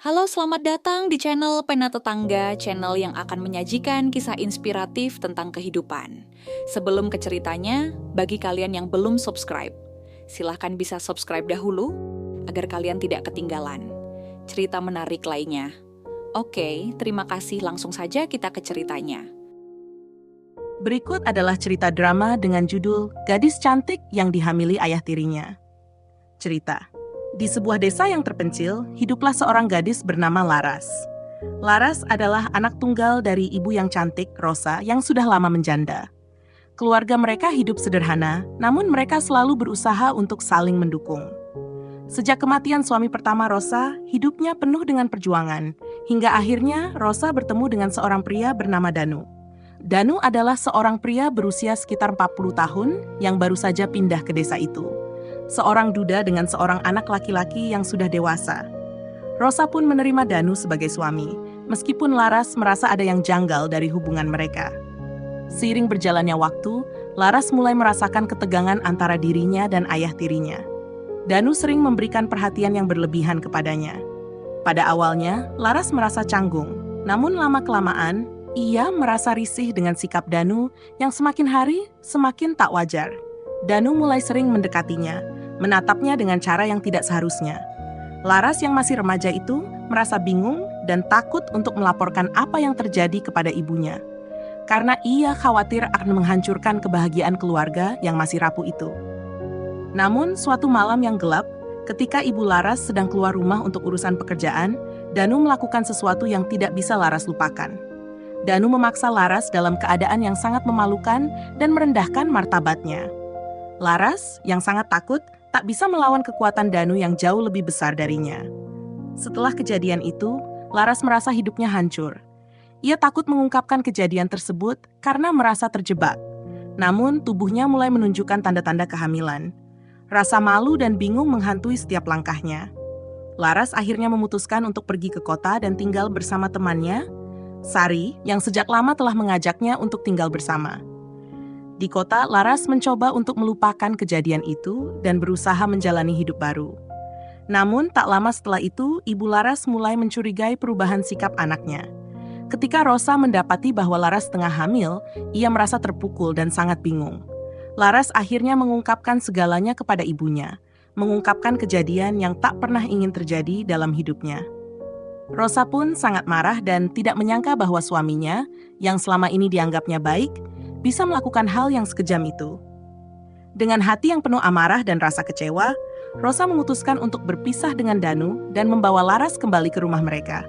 Halo, selamat datang di channel Pena Tetangga, channel yang akan menyajikan kisah inspiratif tentang kehidupan. Sebelum ke ceritanya, bagi kalian yang belum subscribe, silahkan bisa subscribe dahulu agar kalian tidak ketinggalan cerita menarik lainnya. Oke, terima kasih. Langsung saja kita ke ceritanya. Berikut adalah cerita drama dengan judul Gadis Cantik yang Dihamili Ayah Tirinya. Cerita. Di sebuah desa yang terpencil, hiduplah seorang gadis bernama Laras. Laras adalah anak tunggal dari ibu yang cantik, Rosa, yang sudah lama menjanda. Keluarga mereka hidup sederhana, namun mereka selalu berusaha untuk saling mendukung. Sejak kematian suami pertama Rosa, hidupnya penuh dengan perjuangan, hingga akhirnya Rosa bertemu dengan seorang pria bernama Danu. Danu adalah seorang pria berusia sekitar 40 tahun yang baru saja pindah ke desa itu. Seorang duda dengan seorang anak laki-laki yang sudah dewasa. Rosa pun menerima Danu sebagai suami, meskipun Laras merasa ada yang janggal dari hubungan mereka. Seiring berjalannya waktu, Laras mulai merasakan ketegangan antara dirinya dan ayah tirinya. Danu sering memberikan perhatian yang berlebihan kepadanya. Pada awalnya, Laras merasa canggung, namun lama-kelamaan, ia merasa risih dengan sikap Danu yang semakin hari semakin tak wajar. Danu mulai sering mendekatinya, menatapnya dengan cara yang tidak seharusnya. Laras yang masih remaja itu merasa bingung dan takut untuk melaporkan apa yang terjadi kepada ibunya, karena ia khawatir akan menghancurkan kebahagiaan keluarga yang masih rapuh itu. Namun, suatu malam yang gelap, ketika ibu Laras sedang keluar rumah untuk urusan pekerjaan, Danu melakukan sesuatu yang tidak bisa Laras lupakan. Danu memaksa Laras dalam keadaan yang sangat memalukan dan merendahkan martabatnya. Laras, yang sangat takut, tak bisa melawan kekuatan Danu yang jauh lebih besar darinya. Setelah kejadian itu, Laras merasa hidupnya hancur. Ia takut mengungkapkan kejadian tersebut karena merasa terjebak. Namun, tubuhnya mulai menunjukkan tanda-tanda kehamilan. Rasa malu dan bingung menghantui setiap langkahnya. Laras akhirnya memutuskan untuk pergi ke kota dan tinggal bersama temannya, Sari, yang sejak lama telah mengajaknya untuk tinggal bersama. Di kota, Laras mencoba untuk melupakan kejadian itu dan berusaha menjalani hidup baru. Namun, tak lama setelah itu, ibu Laras mulai mencurigai perubahan sikap anaknya. Ketika Rosa mendapati bahwa Laras tengah hamil, ia merasa terpukul dan sangat bingung. Laras akhirnya mengungkapkan segalanya kepada ibunya, mengungkapkan kejadian yang tak pernah ingin terjadi dalam hidupnya. Rosa pun sangat marah dan tidak menyangka bahwa suaminya, yang selama ini dianggapnya baik, bisa melakukan hal yang sekejam itu. Dengan hati yang penuh amarah dan rasa kecewa, Rosa memutuskan untuk berpisah dengan Danu dan membawa Laras kembali ke rumah mereka.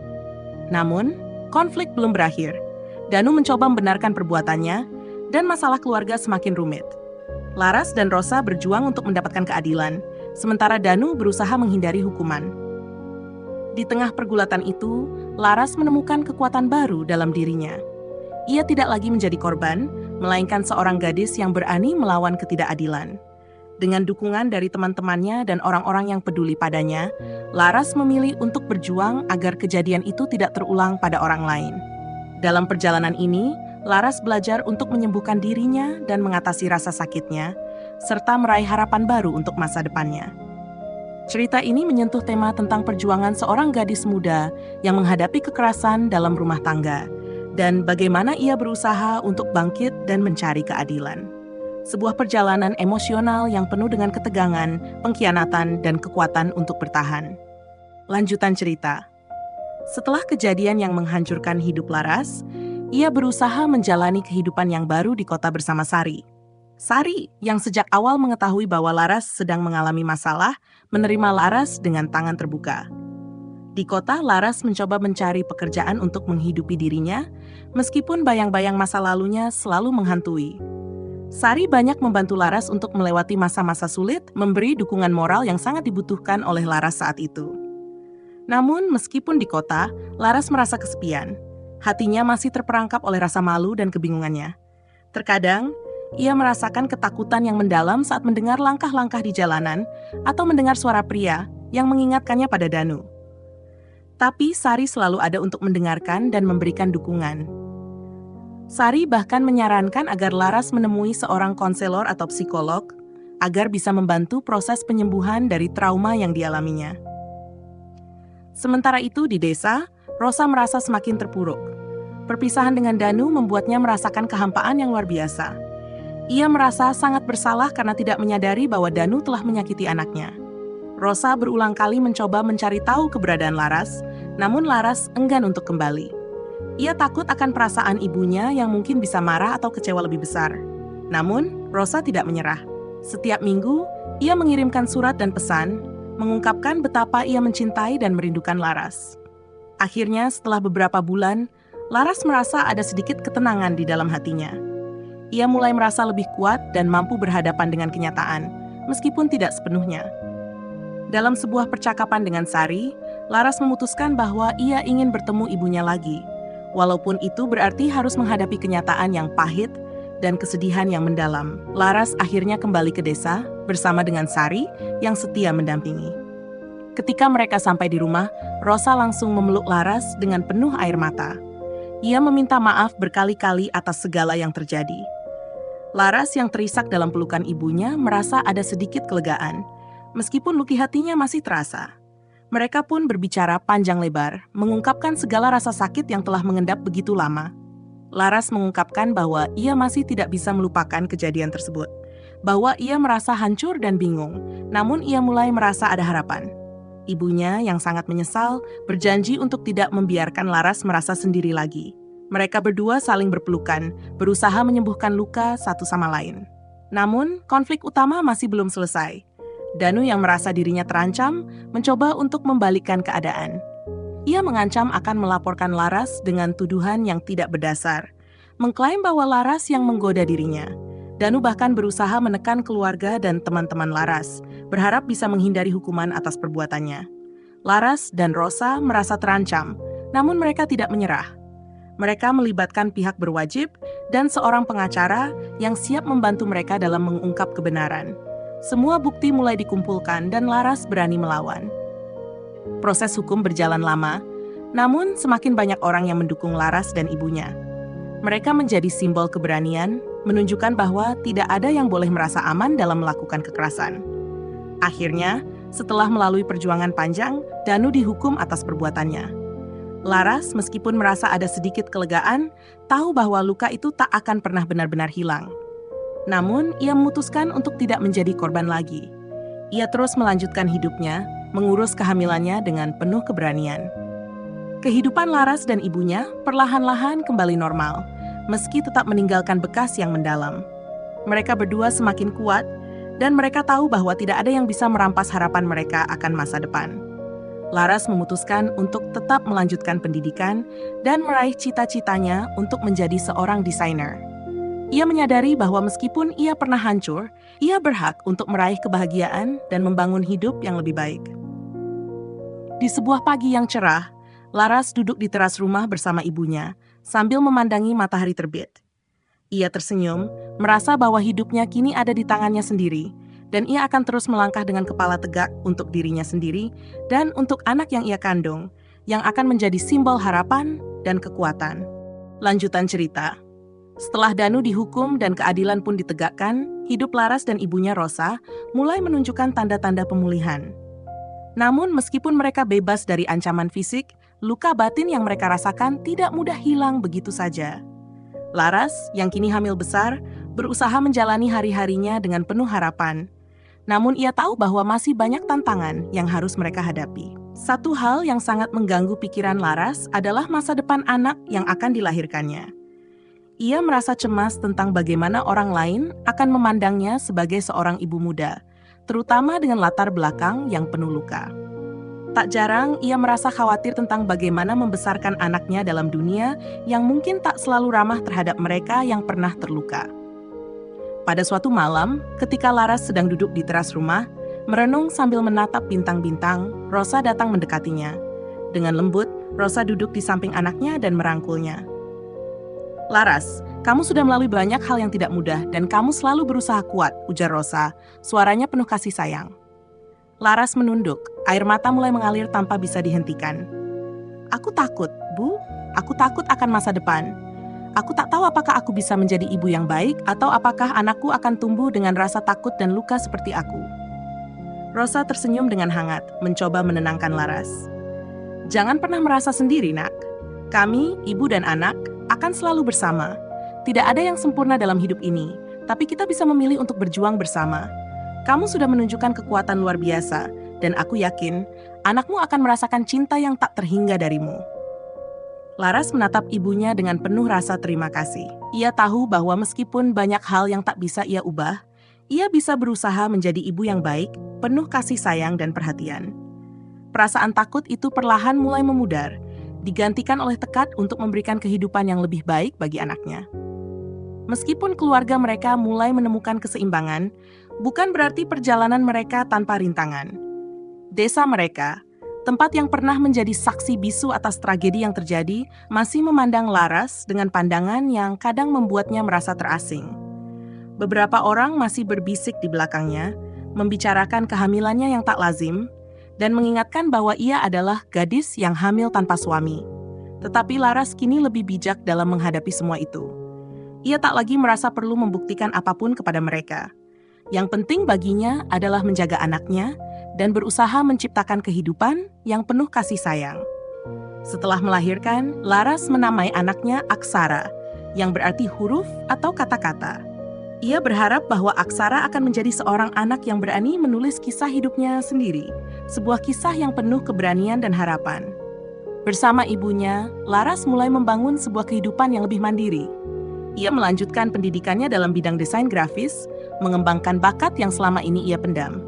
Namun, konflik belum berakhir. Danu mencoba membenarkan perbuatannya, dan masalah keluarga semakin rumit. Laras dan Rosa berjuang untuk mendapatkan keadilan, sementara Danu berusaha menghindari hukuman. Di tengah pergulatan itu, Laras menemukan kekuatan baru dalam dirinya. Ia tidak lagi menjadi korban, melainkan seorang gadis yang berani melawan ketidakadilan. Dengan dukungan dari teman-temannya dan orang-orang yang peduli padanya, Laras memilih untuk berjuang agar kejadian itu tidak terulang pada orang lain. Dalam perjalanan ini, Laras belajar untuk menyembuhkan dirinya dan mengatasi rasa sakitnya, serta meraih harapan baru untuk masa depannya. Cerita ini menyentuh tema tentang perjuangan seorang gadis muda yang menghadapi kekerasan dalam rumah tangga, dan bagaimana ia berusaha untuk bangkit dan mencari keadilan. Sebuah perjalanan emosional yang penuh dengan ketegangan, pengkhianatan, dan kekuatan untuk bertahan. Lanjutan cerita. Setelah kejadian yang menghancurkan hidup Laras, ia berusaha menjalani kehidupan yang baru di kota bersama Sari. Sari, yang sejak awal mengetahui bahwa Laras sedang mengalami masalah, menerima Laras dengan tangan terbuka. Di kota, Laras mencoba mencari pekerjaan untuk menghidupi dirinya, meskipun bayang-bayang masa lalunya selalu menghantui. Sari banyak membantu Laras untuk melewati masa-masa sulit, memberi dukungan moral yang sangat dibutuhkan oleh Laras saat itu. Namun, meskipun di kota, Laras merasa kesepian. Hatinya masih terperangkap oleh rasa malu dan kebingungannya. Terkadang, ia merasakan ketakutan yang mendalam saat mendengar langkah-langkah di jalanan atau mendengar suara pria yang mengingatkannya pada Danu. Tapi Sari selalu ada untuk mendengarkan dan memberikan dukungan. Sari bahkan menyarankan agar Laras menemui seorang konselor atau psikolog agar bisa membantu proses penyembuhan dari trauma yang dialaminya. Sementara itu di desa, Rosa merasa semakin terpuruk. Perpisahan dengan Danu membuatnya merasakan kehampaan yang luar biasa. Ia merasa sangat bersalah karena tidak menyadari bahwa Danu telah menyakiti anaknya. Rosa berulang kali mencoba mencari tahu keberadaan Laras, namun Laras enggan untuk kembali. Ia takut akan perasaan ibunya yang mungkin bisa marah atau kecewa lebih besar. Namun, Rosa tidak menyerah. Setiap minggu, ia mengirimkan surat dan pesan, mengungkapkan betapa ia mencintai dan merindukan Laras. Akhirnya, setelah beberapa bulan, Laras merasa ada sedikit ketenangan di dalam hatinya. Ia mulai merasa lebih kuat dan mampu berhadapan dengan kenyataan, meskipun tidak sepenuhnya. Dalam sebuah percakapan dengan Sari, Laras memutuskan bahwa ia ingin bertemu ibunya lagi, walaupun itu berarti harus menghadapi kenyataan yang pahit dan kesedihan yang mendalam. Laras akhirnya kembali ke desa bersama dengan Sari yang setia mendampingi. Ketika mereka sampai di rumah, Rosa langsung memeluk Laras dengan penuh air mata. Ia meminta maaf berkali-kali atas segala yang terjadi. Laras yang terisak dalam pelukan ibunya merasa ada sedikit kelegaan, meskipun luki hatinya masih terasa. Mereka pun berbicara panjang lebar, mengungkapkan segala rasa sakit yang telah mengendap begitu lama. Laras mengungkapkan bahwa ia masih tidak bisa melupakan kejadian tersebut, bahwa ia merasa hancur dan bingung, namun ia mulai merasa ada harapan. Ibunya yang sangat menyesal berjanji untuk tidak membiarkan Laras merasa sendiri lagi. Mereka berdua saling berpelukan, berusaha menyembuhkan luka satu sama lain. Namun, konflik utama masih belum selesai. Danu yang merasa dirinya terancam, mencoba untuk membalikkan keadaan. Ia mengancam akan melaporkan Laras dengan tuduhan yang tidak berdasar, mengklaim bahwa Laras yang menggoda dirinya. Danu bahkan berusaha menekan keluarga dan teman-teman Laras, berharap bisa menghindari hukuman atas perbuatannya. Laras dan Rosa merasa terancam, namun mereka tidak menyerah. Mereka melibatkan pihak berwajib dan seorang pengacara yang siap membantu mereka dalam mengungkap kebenaran. Semua bukti mulai dikumpulkan dan Laras berani melawan. Proses hukum berjalan lama, namun semakin banyak orang yang mendukung Laras dan ibunya. Mereka menjadi simbol keberanian, menunjukkan bahwa tidak ada yang boleh merasa aman dalam melakukan kekerasan. Akhirnya, setelah melalui perjuangan panjang, Danu dihukum atas perbuatannya. Laras, meskipun merasa ada sedikit kelegaan, tahu bahwa luka itu tak akan pernah benar-benar hilang. Namun, ia memutuskan untuk tidak menjadi korban lagi. Ia terus melanjutkan hidupnya, mengurus kehamilannya dengan penuh keberanian. Kehidupan Laras dan ibunya perlahan-lahan kembali normal, meski tetap meninggalkan bekas yang mendalam. Mereka berdua semakin kuat, dan mereka tahu bahwa tidak ada yang bisa merampas harapan mereka akan masa depan. Laras memutuskan untuk tetap melanjutkan pendidikan dan meraih cita-citanya untuk menjadi seorang desainer. Ia menyadari bahwa meskipun ia pernah hancur, ia berhak untuk meraih kebahagiaan dan membangun hidup yang lebih baik. Di sebuah pagi yang cerah, Laras duduk di teras rumah bersama ibunya, sambil memandangi matahari terbit. Ia tersenyum, merasa bahwa hidupnya kini ada di tangannya sendiri, dan ia akan terus melangkah dengan kepala tegak untuk dirinya sendiri dan untuk anak yang ia kandung, yang akan menjadi simbol harapan dan kekuatan. Lanjutan cerita. Setelah Danu dihukum dan keadilan pun ditegakkan, hidup Laras dan ibunya Rosa mulai menunjukkan tanda-tanda pemulihan. Namun meskipun mereka bebas dari ancaman fisik, luka batin yang mereka rasakan tidak mudah hilang begitu saja. Laras, yang kini hamil besar, berusaha menjalani hari-harinya dengan penuh harapan. Namun ia tahu bahwa masih banyak tantangan yang harus mereka hadapi. Satu hal yang sangat mengganggu pikiran Laras adalah masa depan anak yang akan dilahirkannya. Ia merasa cemas tentang bagaimana orang lain akan memandangnya sebagai seorang ibu muda, terutama dengan latar belakang yang penuh luka. Tak jarang ia merasa khawatir tentang bagaimana membesarkan anaknya dalam dunia yang mungkin tak selalu ramah terhadap mereka yang pernah terluka. Pada suatu malam, ketika Laras sedang duduk di teras rumah, merenung sambil menatap bintang-bintang, Rosa datang mendekatinya. Dengan lembut, Rosa duduk di samping anaknya dan merangkulnya. "Laras, kamu sudah melalui banyak hal yang tidak mudah dan kamu selalu berusaha kuat," ujar Rosa, suaranya penuh kasih sayang. Laras menunduk, air mata mulai mengalir tanpa bisa dihentikan. "Aku takut, Bu. Aku takut akan masa depan. Aku tak tahu apakah aku bisa menjadi ibu yang baik atau apakah anakku akan tumbuh dengan rasa takut dan luka seperti aku." Rosa tersenyum dengan hangat, mencoba menenangkan Laras. Jangan pernah merasa sendiri, nak. Kami, ibu dan anak, akan selalu bersama. Tidak ada yang sempurna dalam hidup ini, tapi kita bisa memilih untuk berjuang bersama. Kamu sudah menunjukkan kekuatan luar biasa, dan aku yakin anakmu akan merasakan cinta yang tak terhingga darimu. Laras menatap ibunya dengan penuh rasa terima kasih. Ia tahu bahwa meskipun banyak hal yang tak bisa ia ubah, ia bisa berusaha menjadi ibu yang baik, penuh kasih sayang dan perhatian. Perasaan takut itu perlahan mulai memudar, digantikan oleh tekad untuk memberikan kehidupan yang lebih baik bagi anaknya. Meskipun keluarga mereka mulai menemukan keseimbangan, bukan berarti perjalanan mereka tanpa rintangan. Desa mereka, tempat yang pernah menjadi saksi bisu atas tragedi yang terjadi, masih memandang Laras dengan pandangan yang kadang membuatnya merasa terasing. Beberapa orang masih berbisik di belakangnya, membicarakan kehamilannya yang tak lazim, dan mengingatkan bahwa ia adalah gadis yang hamil tanpa suami. Tetapi Laras kini lebih bijak dalam menghadapi semua itu. Ia tak lagi merasa perlu membuktikan apapun kepada mereka. Yang penting baginya adalah menjaga anaknya dan berusaha menciptakan kehidupan yang penuh kasih sayang. Setelah melahirkan, Laras menamai anaknya Aksara, yang berarti huruf atau kata-kata. Ia berharap bahwa Aksara akan menjadi seorang anak yang berani menulis kisah hidupnya sendiri, sebuah kisah yang penuh keberanian dan harapan. Bersama ibunya, Laras mulai membangun sebuah kehidupan yang lebih mandiri. Ia melanjutkan pendidikannya dalam bidang desain grafis, mengembangkan bakat yang selama ini ia pendam.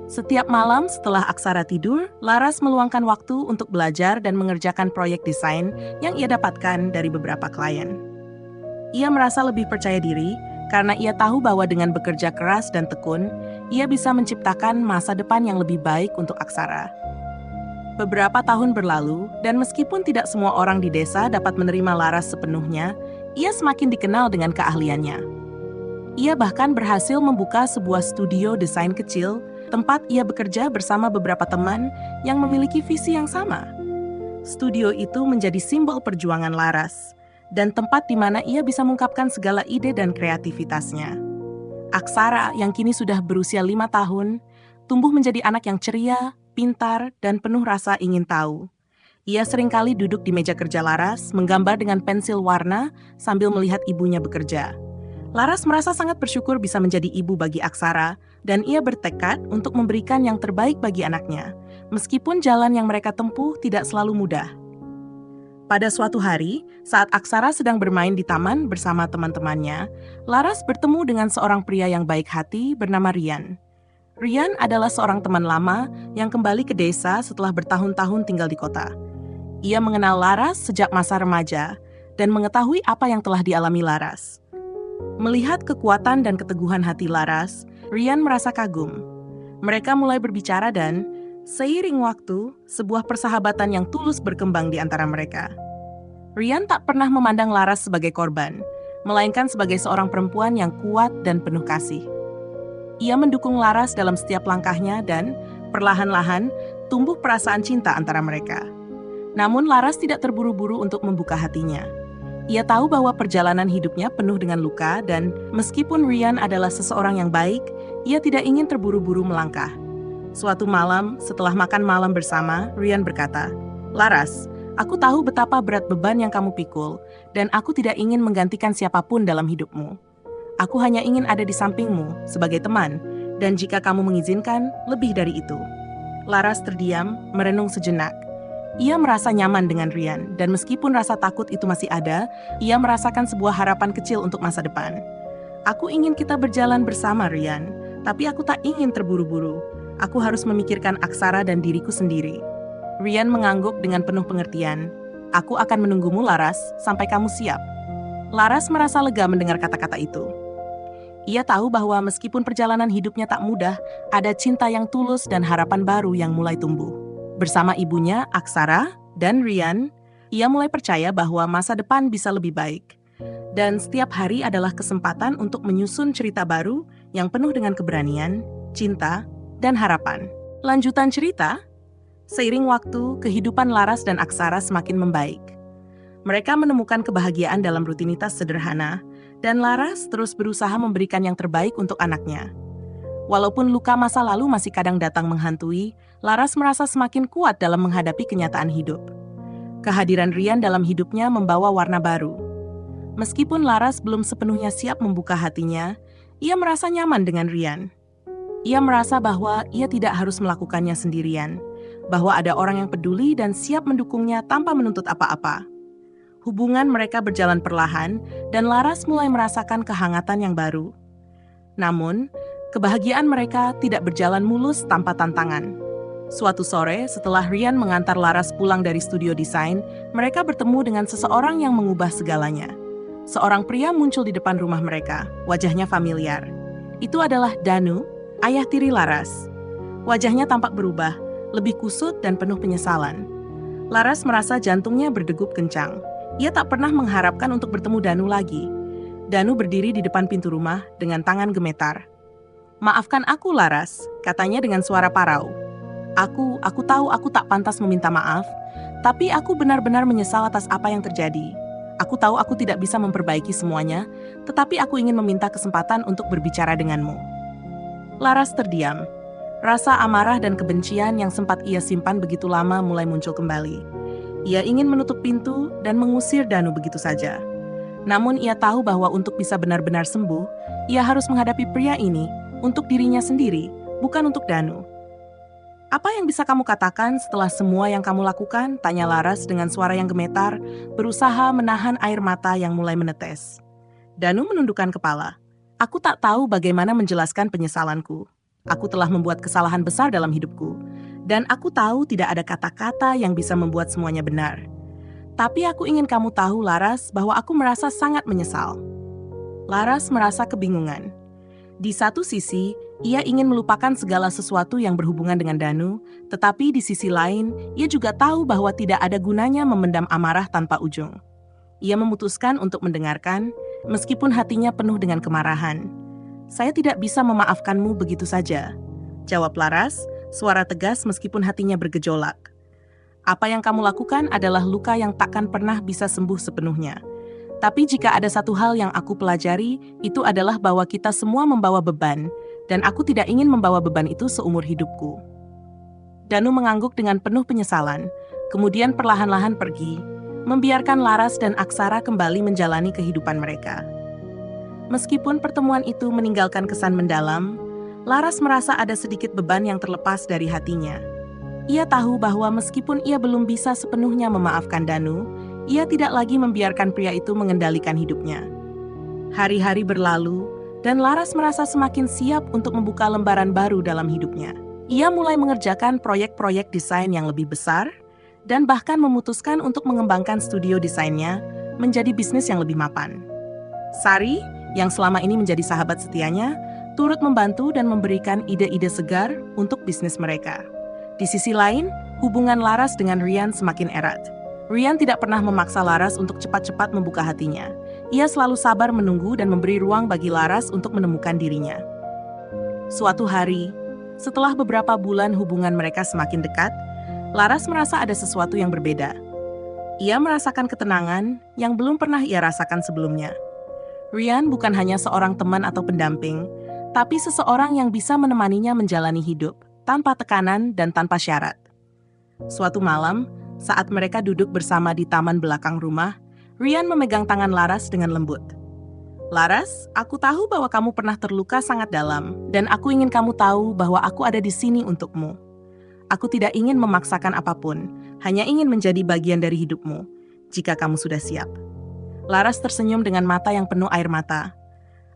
Setiap malam setelah Aksara tidur, Laras meluangkan waktu untuk belajar dan mengerjakan proyek desain yang ia dapatkan dari beberapa klien. Ia merasa lebih percaya diri karena ia tahu bahwa dengan bekerja keras dan tekun, ia bisa menciptakan masa depan yang lebih baik untuk Aksara. Beberapa tahun berlalu, dan meskipun tidak semua orang di desa dapat menerima Laras sepenuhnya, ia semakin dikenal dengan keahliannya. Ia bahkan berhasil membuka sebuah studio desain kecil, tempat ia bekerja bersama beberapa teman yang memiliki visi yang sama. Studio itu menjadi simbol perjuangan Laras, dan tempat di mana ia bisa mengungkapkan segala ide dan kreativitasnya. Aksara yang kini sudah berusia 5 tahun, tumbuh menjadi anak yang ceria, pintar, dan penuh rasa ingin tahu. Ia seringkali duduk di meja kerja Laras, menggambar dengan pensil warna sambil melihat ibunya bekerja. Laras merasa sangat bersyukur bisa menjadi ibu bagi Aksara, dan ia bertekad untuk memberikan yang terbaik bagi anaknya, meskipun jalan yang mereka tempuh tidak selalu mudah. Pada suatu hari, saat Aksara sedang bermain di taman bersama teman-temannya, Laras bertemu dengan seorang pria yang baik hati bernama Rian. Rian adalah seorang teman lama yang kembali ke desa setelah bertahun-tahun tinggal di kota. Ia mengenal Laras sejak masa remaja dan mengetahui apa yang telah dialami Laras. Melihat kekuatan dan keteguhan hati Laras, Rian merasa kagum. Mereka mulai berbicara dan, seiring waktu, sebuah persahabatan yang tulus berkembang di antara mereka. Rian tak pernah memandang Laras sebagai korban, melainkan sebagai seorang perempuan yang kuat dan penuh kasih. Ia mendukung Laras dalam setiap langkahnya dan, perlahan-lahan, tumbuh perasaan cinta antara mereka. Namun Laras tidak terburu-buru untuk membuka hatinya. Ia tahu bahwa perjalanan hidupnya penuh dengan luka dan meskipun Rian adalah seseorang yang baik, ia tidak ingin terburu-buru melangkah. Suatu malam, setelah makan malam bersama, Rian berkata, "Laras, aku tahu betapa berat beban yang kamu pikul dan aku tidak ingin menggantikan siapapun dalam hidupmu. Aku hanya ingin ada di sampingmu sebagai teman dan jika kamu mengizinkan, lebih dari itu." Laras terdiam, merenung sejenak. Ia merasa nyaman dengan Rian, dan meskipun rasa takut itu masih ada, ia merasakan sebuah harapan kecil untuk masa depan. "Aku ingin kita berjalan bersama, Rian, tapi aku tak ingin terburu-buru. Aku harus memikirkan Aksara dan diriku sendiri." Rian mengangguk dengan penuh pengertian. "Aku akan menunggumu, Laras, sampai kamu siap." Laras merasa lega mendengar kata-kata itu. Ia tahu bahwa meskipun perjalanan hidupnya tak mudah, ada cinta yang tulus dan harapan baru yang mulai tumbuh. Bersama ibunya, Aksara, dan Rian, ia mulai percaya bahwa masa depan bisa lebih baik. Dan setiap hari adalah kesempatan untuk menyusun cerita baru yang penuh dengan keberanian, cinta, dan harapan. Lanjutan cerita, seiring waktu, kehidupan Laras dan Aksara semakin membaik. Mereka menemukan kebahagiaan dalam rutinitas sederhana, dan Laras terus berusaha memberikan yang terbaik untuk anaknya. Walaupun luka masa lalu masih kadang datang menghantui, Laras merasa semakin kuat dalam menghadapi kenyataan hidup. Kehadiran Ryan dalam hidupnya membawa warna baru. Meskipun Laras belum sepenuhnya siap membuka hatinya, ia merasa nyaman dengan Ryan. Ia merasa bahwa ia tidak harus melakukannya sendirian, bahwa ada orang yang peduli dan siap mendukungnya tanpa menuntut apa-apa. Hubungan mereka berjalan perlahan, dan Laras mulai merasakan kehangatan yang baru. Namun, kebahagiaan mereka tidak berjalan mulus tanpa tantangan. Suatu sore, setelah Ryan mengantar Laras pulang dari studio desain, mereka bertemu dengan seseorang yang mengubah segalanya. Seorang pria muncul di depan rumah mereka, wajahnya familiar. Itu adalah Danu, ayah tiri Laras. Wajahnya tampak berubah, lebih kusut dan penuh penyesalan. Laras merasa jantungnya berdegup kencang. Ia tak pernah mengharapkan untuk bertemu Danu lagi. Danu berdiri di depan pintu rumah dengan tangan gemetar. "Maafkan aku, Laras," katanya dengan suara parau. Aku tahu aku tak pantas meminta maaf, tapi aku benar-benar menyesal atas apa yang terjadi. Aku tahu aku tidak bisa memperbaiki semuanya, tetapi aku ingin meminta kesempatan untuk berbicara denganmu." Laras terdiam. Rasa amarah dan kebencian yang sempat ia simpan begitu lama mulai muncul kembali. Ia ingin menutup pintu dan mengusir Danu begitu saja. Namun ia tahu bahwa untuk bisa benar-benar sembuh, ia harus menghadapi pria ini untuk dirinya sendiri, bukan untuk Danu. "Apa yang bisa kamu katakan setelah semua yang kamu lakukan?" tanya Laras dengan suara yang gemetar, berusaha menahan air mata yang mulai menetes. Danu menundukkan kepala. "Aku tak tahu bagaimana menjelaskan penyesalanku. Aku telah membuat kesalahan besar dalam hidupku, dan aku tahu tidak ada kata-kata yang bisa membuat semuanya benar. Tapi aku ingin kamu tahu, Laras, bahwa aku merasa sangat menyesal." Laras merasa kebingungan. Di satu sisi, ia ingin melupakan segala sesuatu yang berhubungan dengan Danu, tetapi di sisi lain, ia juga tahu bahwa tidak ada gunanya memendam amarah tanpa ujung. Ia memutuskan untuk mendengarkan, meskipun hatinya penuh dengan kemarahan. "Saya tidak bisa memaafkanmu begitu saja," jawab Laras, suara tegas meskipun hatinya bergejolak. "Apa yang kamu lakukan adalah luka yang takkan pernah bisa sembuh sepenuhnya. Tapi jika ada satu hal yang aku pelajari, itu adalah bahwa kita semua membawa beban, dan aku tidak ingin membawa beban itu seumur hidupku." Danu mengangguk dengan penuh penyesalan, kemudian perlahan-lahan pergi, membiarkan Laras dan Aksara kembali menjalani kehidupan mereka. Meskipun pertemuan itu meninggalkan kesan mendalam, Laras merasa ada sedikit beban yang terlepas dari hatinya. Ia tahu bahwa meskipun ia belum bisa sepenuhnya memaafkan Danu, ia tidak lagi membiarkan pria itu mengendalikan hidupnya. Hari-hari berlalu, dan Laras merasa semakin siap untuk membuka lembaran baru dalam hidupnya. Ia mulai mengerjakan proyek-proyek desain yang lebih besar, dan bahkan memutuskan untuk mengembangkan studio desainnya menjadi bisnis yang lebih mapan. Sari, yang selama ini menjadi sahabat setianya, turut membantu dan memberikan ide-ide segar untuk bisnis mereka. Di sisi lain, hubungan Laras dengan Ryan semakin erat. Ryan tidak pernah memaksa Laras untuk cepat-cepat membuka hatinya. Ia selalu sabar menunggu dan memberi ruang bagi Laras untuk menemukan dirinya. Suatu hari, setelah beberapa bulan hubungan mereka semakin dekat, Laras merasa ada sesuatu yang berbeda. Ia merasakan ketenangan yang belum pernah ia rasakan sebelumnya. Ryan bukan hanya seorang teman atau pendamping, tapi seseorang yang bisa menemaninya menjalani hidup tanpa tekanan dan tanpa syarat. Suatu malam, saat mereka duduk bersama di taman belakang rumah, Ryan memegang tangan Laras dengan lembut. "Laras, aku tahu bahwa kamu pernah terluka sangat dalam, dan aku ingin kamu tahu bahwa aku ada di sini untukmu. Aku tidak ingin memaksakan apapun, hanya ingin menjadi bagian dari hidupmu, jika kamu sudah siap." Laras tersenyum dengan mata yang penuh air mata.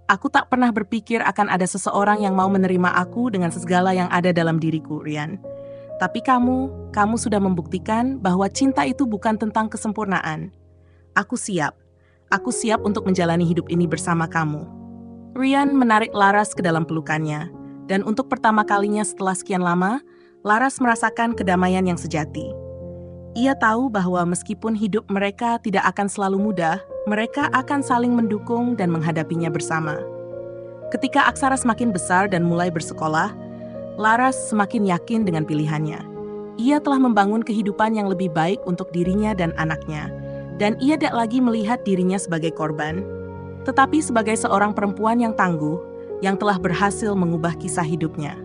"Aku tak pernah berpikir akan ada seseorang yang mau menerima aku dengan segala yang ada dalam diriku, Ryan. Tapi kamu sudah membuktikan bahwa cinta itu bukan tentang kesempurnaan. Aku siap untuk menjalani hidup ini bersama kamu." Ryan menarik Laras ke dalam pelukannya, dan untuk pertama kalinya setelah sekian lama, Laras merasakan kedamaian yang sejati. Ia tahu bahwa meskipun hidup mereka tidak akan selalu mudah, mereka akan saling mendukung dan menghadapinya bersama. Ketika Aksara semakin besar dan mulai bersekolah, Laras semakin yakin dengan pilihannya. Ia telah membangun kehidupan yang lebih baik untuk dirinya dan anaknya, dan ia tidak lagi melihat dirinya sebagai korban, tetapi sebagai seorang perempuan yang tangguh, yang telah berhasil mengubah kisah hidupnya.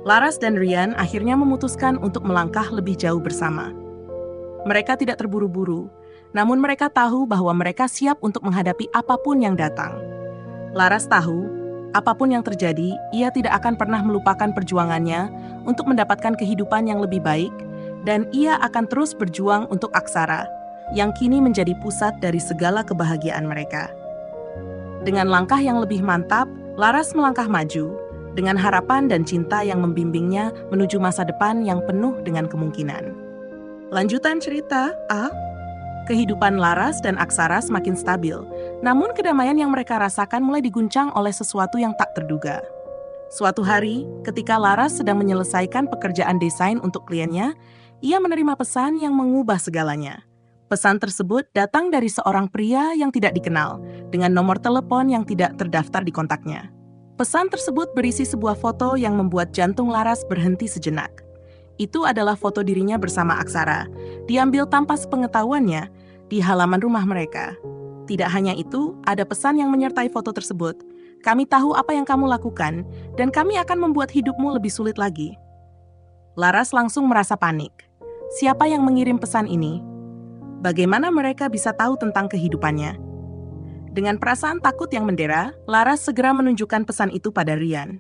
Laras dan Ryan akhirnya memutuskan untuk melangkah lebih jauh bersama. Mereka tidak terburu-buru, namun mereka tahu bahwa mereka siap untuk menghadapi apapun yang datang. Laras tahu, apapun yang terjadi, ia tidak akan pernah melupakan perjuangannya untuk mendapatkan kehidupan yang lebih baik, dan ia akan terus berjuang untuk Aksara, yang kini menjadi pusat dari segala kebahagiaan mereka. Dengan langkah yang lebih mantap, Laras melangkah maju, dengan harapan dan cinta yang membimbingnya menuju masa depan yang penuh dengan kemungkinan. Lanjutan cerita A. Kehidupan Laras dan Aksara semakin stabil, namun kedamaian yang mereka rasakan mulai diguncang oleh sesuatu yang tak terduga. Suatu hari, ketika Laras sedang menyelesaikan pekerjaan desain untuk kliennya, ia menerima pesan yang mengubah segalanya. Pesan tersebut datang dari seorang pria yang tidak dikenal, dengan nomor telepon yang tidak terdaftar di kontaknya. Pesan tersebut berisi sebuah foto yang membuat jantung Laras berhenti sejenak. Itu adalah foto dirinya bersama Aksara, diambil tanpa sepengetahuannya di halaman rumah mereka. Tidak hanya itu, ada pesan yang menyertai foto tersebut. Kami tahu apa yang kamu lakukan, dan kami akan membuat hidupmu lebih sulit lagi. Laras langsung merasa panik. Siapa yang mengirim pesan ini? Bagaimana mereka bisa tahu tentang kehidupannya? Dengan perasaan takut yang mendera, Laras segera menunjukkan pesan itu pada Ryan.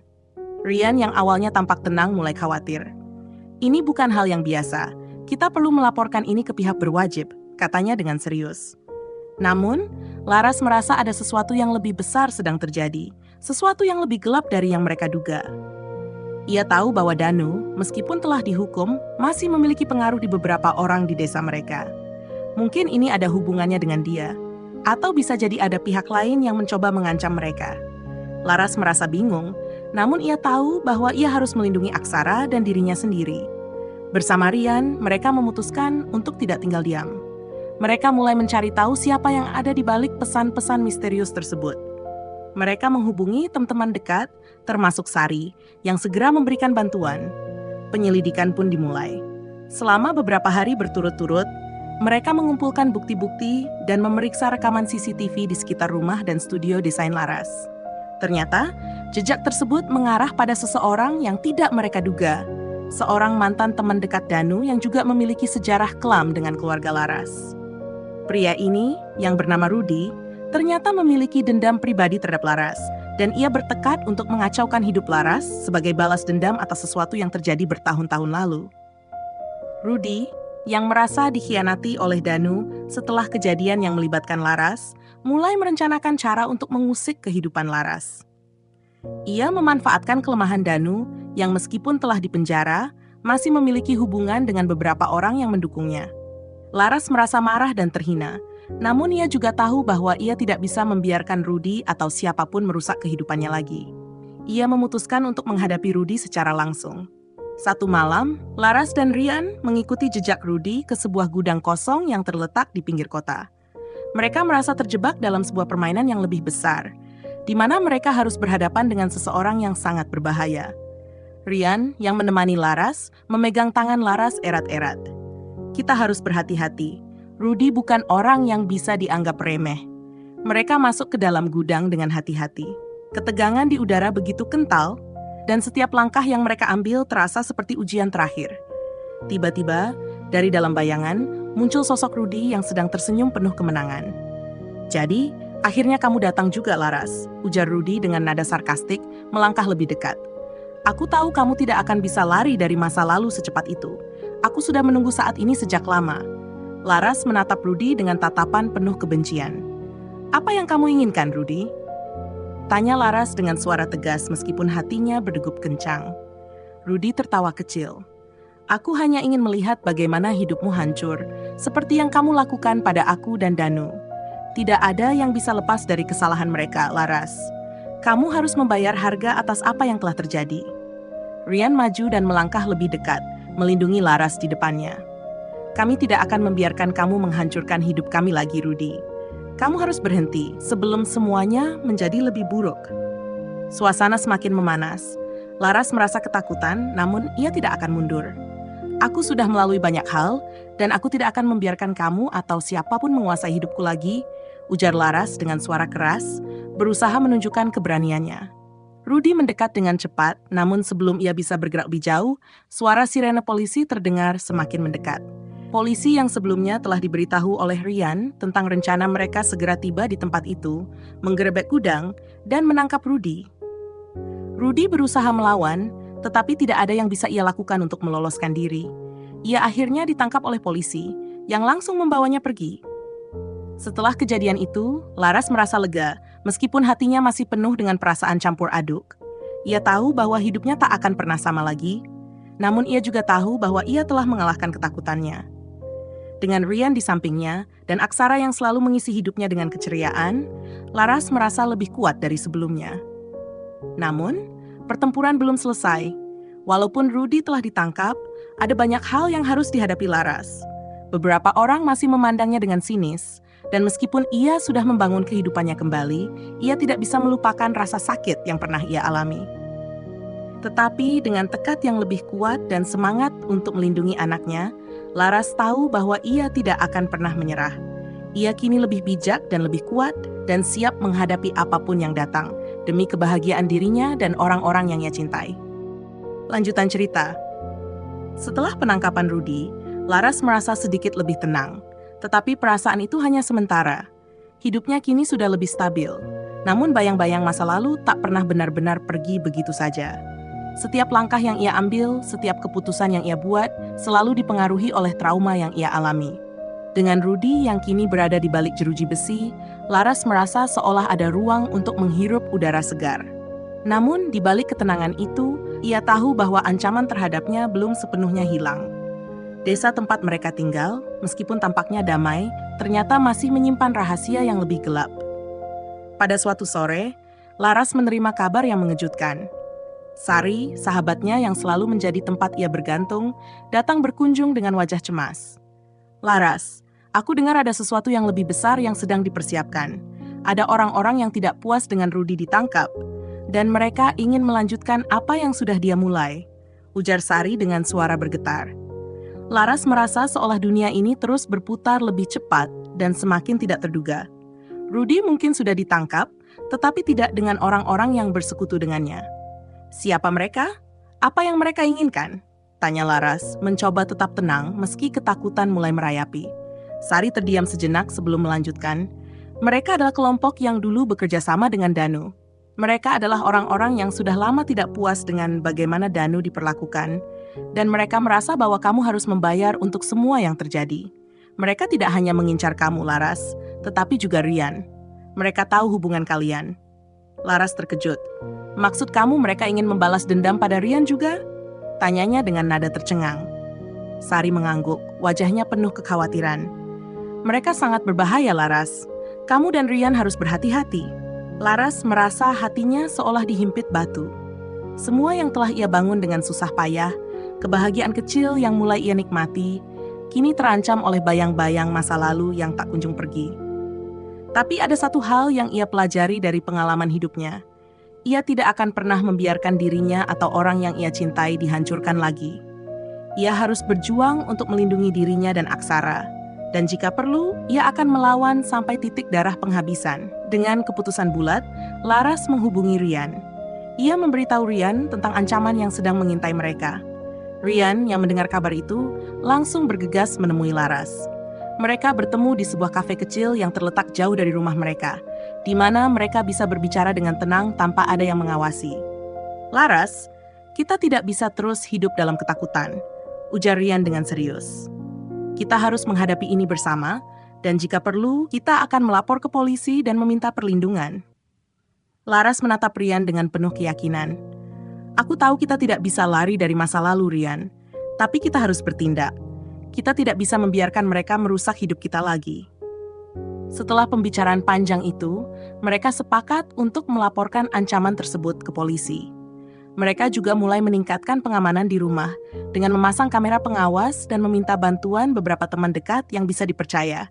Ryan yang awalnya tampak tenang mulai khawatir. Ini bukan hal yang biasa. Kita perlu melaporkan ini ke pihak berwajib, katanya dengan serius. Namun, Laras merasa ada sesuatu yang lebih besar sedang terjadi, sesuatu yang lebih gelap dari yang mereka duga. Ia tahu bahwa Danu, meskipun telah dihukum, masih memiliki pengaruh di beberapa orang di desa mereka. Mungkin ini ada hubungannya dengan dia. Atau bisa jadi ada pihak lain yang mencoba mengancam mereka. Laras merasa bingung, namun ia tahu bahwa ia harus melindungi Aksara dan dirinya sendiri. Bersama Ryan, mereka memutuskan untuk tidak tinggal diam. Mereka mulai mencari tahu siapa yang ada di balik pesan-pesan misterius tersebut. Mereka menghubungi teman-teman dekat, termasuk Sari, yang segera memberikan bantuan. Penyelidikan pun dimulai. Selama beberapa hari berturut-turut, mereka mengumpulkan bukti-bukti dan memeriksa rekaman CCTV di sekitar rumah dan studio desain Laras. Ternyata, jejak tersebut mengarah pada seseorang yang tidak mereka duga, seorang mantan teman dekat Danu yang juga memiliki sejarah kelam dengan keluarga Laras. Pria ini, yang bernama Rudy, ternyata memiliki dendam pribadi terhadap Laras, dan ia bertekad untuk mengacaukan hidup Laras sebagai balas dendam atas sesuatu yang terjadi bertahun-tahun lalu. Rudy, yang merasa dikhianati oleh Danu setelah kejadian yang melibatkan Laras, mulai merencanakan cara untuk mengusik kehidupan Laras. Ia memanfaatkan kelemahan Danu yang meskipun telah dipenjara, masih memiliki hubungan dengan beberapa orang yang mendukungnya. Laras merasa marah dan terhina, namun ia juga tahu bahwa ia tidak bisa membiarkan Rudy atau siapapun merusak kehidupannya lagi. Ia memutuskan untuk menghadapi Rudy secara langsung. Satu malam, Laras dan Ryan mengikuti jejak Rudy ke sebuah gudang kosong yang terletak di pinggir kota. Mereka merasa terjebak dalam sebuah permainan yang lebih besar, di mana mereka harus berhadapan dengan seseorang yang sangat berbahaya. Ryan, yang menemani Laras, memegang tangan Laras erat-erat. Kita harus berhati-hati. Rudy bukan orang yang bisa dianggap remeh. Mereka masuk ke dalam gudang dengan hati-hati. Ketegangan di udara begitu kental, dan setiap langkah yang mereka ambil terasa seperti ujian terakhir. Tiba-tiba, dari dalam bayangan, muncul sosok Rudy yang sedang tersenyum penuh kemenangan. Jadi, akhirnya kamu datang juga, Laras, ujar Rudy dengan nada sarkastik, melangkah lebih dekat. Aku tahu kamu tidak akan bisa lari dari masa lalu secepat itu. Aku sudah menunggu saat ini sejak lama. Laras menatap Rudy dengan tatapan penuh kebencian. Apa yang kamu inginkan, Rudy? Tanya Laras dengan suara tegas meskipun hatinya berdegup kencang. Rudy tertawa kecil. Aku hanya ingin melihat bagaimana hidupmu hancur, seperti yang kamu lakukan pada aku dan Danu. Tidak ada yang bisa lepas dari kesalahan mereka, Laras. Kamu harus membayar harga atas apa yang telah terjadi. Ryan maju dan melangkah lebih dekat, melindungi Laras di depannya. Kami tidak akan membiarkan kamu menghancurkan hidup kami lagi, Rudy. Kamu harus berhenti sebelum semuanya menjadi lebih buruk. Suasana semakin memanas. Laras merasa ketakutan, namun ia tidak akan mundur. Aku sudah melalui banyak hal, dan aku tidak akan membiarkan kamu atau siapapun menguasai hidupku lagi, ujar Laras dengan suara keras, berusaha menunjukkan keberaniannya. Rudy mendekat dengan cepat, namun sebelum ia bisa bergerak lebih jauh, suara sirene polisi terdengar semakin mendekat. Polisi yang sebelumnya telah diberitahu oleh Ryan tentang rencana mereka segera tiba di tempat itu, menggerebek gudang dan menangkap Rudy. Rudy berusaha melawan, tetapi tidak ada yang bisa ia lakukan untuk meloloskan diri. Ia akhirnya ditangkap oleh polisi, yang langsung membawanya pergi. Setelah kejadian itu, Laras merasa lega, meskipun hatinya masih penuh dengan perasaan campur aduk. Ia tahu bahwa hidupnya tak akan pernah sama lagi, namun ia juga tahu bahwa ia telah mengalahkan ketakutannya. Dengan Ryan di sampingnya dan Aksara yang selalu mengisi hidupnya dengan keceriaan, Laras merasa lebih kuat dari sebelumnya. Namun, pertempuran belum selesai. Walaupun Rudy telah ditangkap, ada banyak hal yang harus dihadapi Laras. Beberapa orang masih memandangnya dengan sinis, dan meskipun ia sudah membangun kehidupannya kembali, ia tidak bisa melupakan rasa sakit yang pernah ia alami. Tetapi dengan tekad yang lebih kuat dan semangat untuk melindungi anaknya, Laras tahu bahwa ia tidak akan pernah menyerah. Ia kini lebih bijak dan lebih kuat dan siap menghadapi apapun yang datang, demi kebahagiaan dirinya dan orang-orang yang ia cintai. Lanjutan cerita. Setelah penangkapan Rudy, Laras merasa sedikit lebih tenang. Tetapi perasaan itu hanya sementara. Hidupnya kini sudah lebih stabil. Namun bayang-bayang masa lalu tak pernah benar-benar pergi begitu saja. Setiap langkah yang ia ambil, setiap keputusan yang ia buat, selalu dipengaruhi oleh trauma yang ia alami. Dengan Rudy yang kini berada di balik jeruji besi, Laras merasa seolah ada ruang untuk menghirup udara segar. Namun di balik ketenangan itu, ia tahu bahwa ancaman terhadapnya belum sepenuhnya hilang. Desa tempat mereka tinggal, meskipun tampaknya damai, ternyata masih menyimpan rahasia yang lebih gelap. Pada suatu sore, Laras menerima kabar yang mengejutkan. Sari, sahabatnya yang selalu menjadi tempat ia bergantung, datang berkunjung dengan wajah cemas. Laras, aku dengar ada sesuatu yang lebih besar yang sedang dipersiapkan. Ada orang-orang yang tidak puas dengan Rudy ditangkap, dan mereka ingin melanjutkan apa yang sudah dia mulai, ujar Sari dengan suara bergetar. Laras merasa seolah dunia ini terus berputar lebih cepat dan semakin tidak terduga. Rudy mungkin sudah ditangkap, tetapi tidak dengan orang-orang yang bersekutu dengannya. Siapa mereka? Apa yang mereka inginkan? Tanya Laras, mencoba tetap tenang meski ketakutan mulai merayapi. Sari terdiam sejenak sebelum melanjutkan. Mereka adalah kelompok yang dulu bekerja sama dengan Danu. Mereka adalah orang-orang yang sudah lama tidak puas dengan bagaimana Danu diperlakukan, dan mereka merasa bahwa kamu harus membayar untuk semua yang terjadi. Mereka tidak hanya mengincar kamu, Laras, tetapi juga Ryan. Mereka tahu hubungan kalian. Laras terkejut. Maksud kamu mereka ingin membalas dendam pada Ryan juga? Tanyanya dengan nada tercengang. Sari mengangguk, wajahnya penuh kekhawatiran. Mereka sangat berbahaya, Laras. Kamu dan Ryan harus berhati-hati. Laras merasa hatinya seolah dihimpit batu. Semua yang telah ia bangun dengan susah payah, kebahagiaan kecil yang mulai ia nikmati, kini terancam oleh bayang-bayang masa lalu yang tak kunjung pergi. Tapi ada satu hal yang ia pelajari dari pengalaman hidupnya. Ia tidak akan pernah membiarkan dirinya atau orang yang ia cintai dihancurkan lagi. Ia harus berjuang untuk melindungi dirinya dan Aksara. Dan jika perlu, ia akan melawan sampai titik darah penghabisan. Dengan keputusan bulat, Laras menghubungi Ryan. Ia memberitahu Ryan tentang ancaman yang sedang mengintai mereka. Ryan yang mendengar kabar itu langsung bergegas menemui Laras. Mereka bertemu di sebuah kafe kecil yang terletak jauh dari rumah mereka, di mana mereka bisa berbicara dengan tenang tanpa ada yang mengawasi. Laras, kita tidak bisa terus hidup dalam ketakutan, ujar Ryan dengan serius. Kita harus menghadapi ini bersama, dan jika perlu, kita akan melapor ke polisi dan meminta perlindungan. Laras menatap Ryan dengan penuh keyakinan. Aku tahu kita tidak bisa lari dari masa lalu, Ryan, tapi kita harus bertindak. Kita tidak bisa membiarkan mereka merusak hidup kita lagi. Setelah pembicaraan panjang itu, mereka sepakat untuk melaporkan ancaman tersebut ke polisi. Mereka juga mulai meningkatkan pengamanan di rumah dengan memasang kamera pengawas dan meminta bantuan beberapa teman dekat yang bisa dipercaya.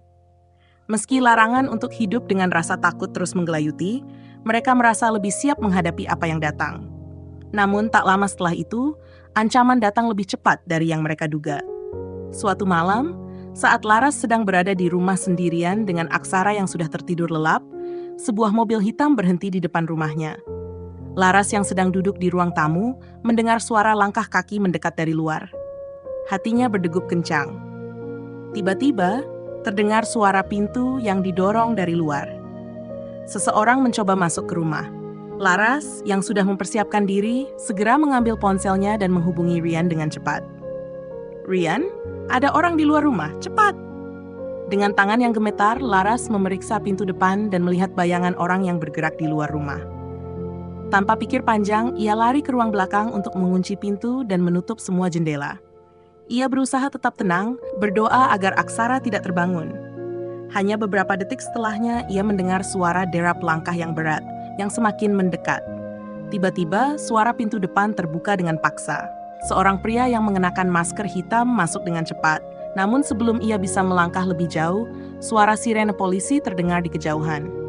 Meski larangan untuk hidup dengan rasa takut terus menggelayuti, mereka merasa lebih siap menghadapi apa yang datang. Namun tak lama setelah itu, ancaman datang lebih cepat dari yang mereka duga. Suatu malam, saat Laras sedang berada di rumah sendirian dengan Aksara yang sudah tertidur lelap, sebuah mobil hitam berhenti di depan rumahnya. Laras yang sedang duduk di ruang tamu mendengar suara langkah kaki mendekat dari luar. Hatinya berdegup kencang. Tiba-tiba, terdengar suara pintu yang didorong dari luar. Seseorang mencoba masuk ke rumah. Laras, yang sudah mempersiapkan diri, segera mengambil ponselnya dan menghubungi Rian dengan cepat. "Rian, ada orang di luar rumah, cepat!" Dengan tangan yang gemetar, Laras memeriksa pintu depan dan melihat bayangan orang yang bergerak di luar rumah. Tanpa pikir panjang, ia lari ke ruang belakang untuk mengunci pintu dan menutup semua jendela. Ia berusaha tetap tenang, berdoa agar Aksara tidak terbangun. Hanya beberapa detik setelahnya, ia mendengar suara derap langkah yang berat, yang semakin mendekat. Tiba-tiba, suara pintu depan terbuka dengan paksa. Seorang pria yang mengenakan masker hitam masuk dengan cepat. Namun sebelum ia bisa melangkah lebih jauh, suara sirene polisi terdengar di kejauhan.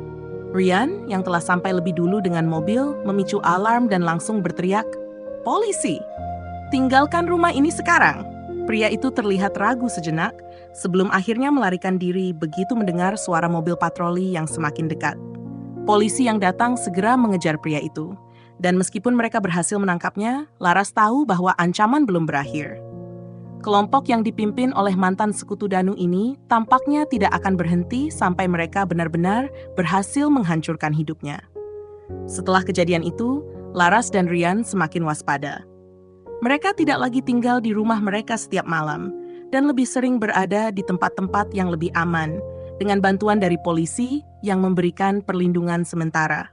Rian, yang telah sampai lebih dulu dengan mobil, memicu alarm dan langsung berteriak, "Polisi! Tinggalkan rumah ini sekarang!" Pria itu terlihat ragu sejenak, sebelum akhirnya melarikan diri begitu mendengar suara mobil patroli yang semakin dekat. Polisi yang datang segera mengejar pria itu. Dan meskipun mereka berhasil menangkapnya, Laras tahu bahwa ancaman belum berakhir. Kelompok yang dipimpin oleh mantan sekutu Danu ini tampaknya tidak akan berhenti sampai mereka benar-benar berhasil menghancurkan hidupnya. Setelah kejadian itu, Laras dan Rian semakin waspada. Mereka tidak lagi tinggal di rumah mereka setiap malam, dan lebih sering berada di tempat-tempat yang lebih aman, dengan bantuan dari polisi yang memberikan perlindungan sementara.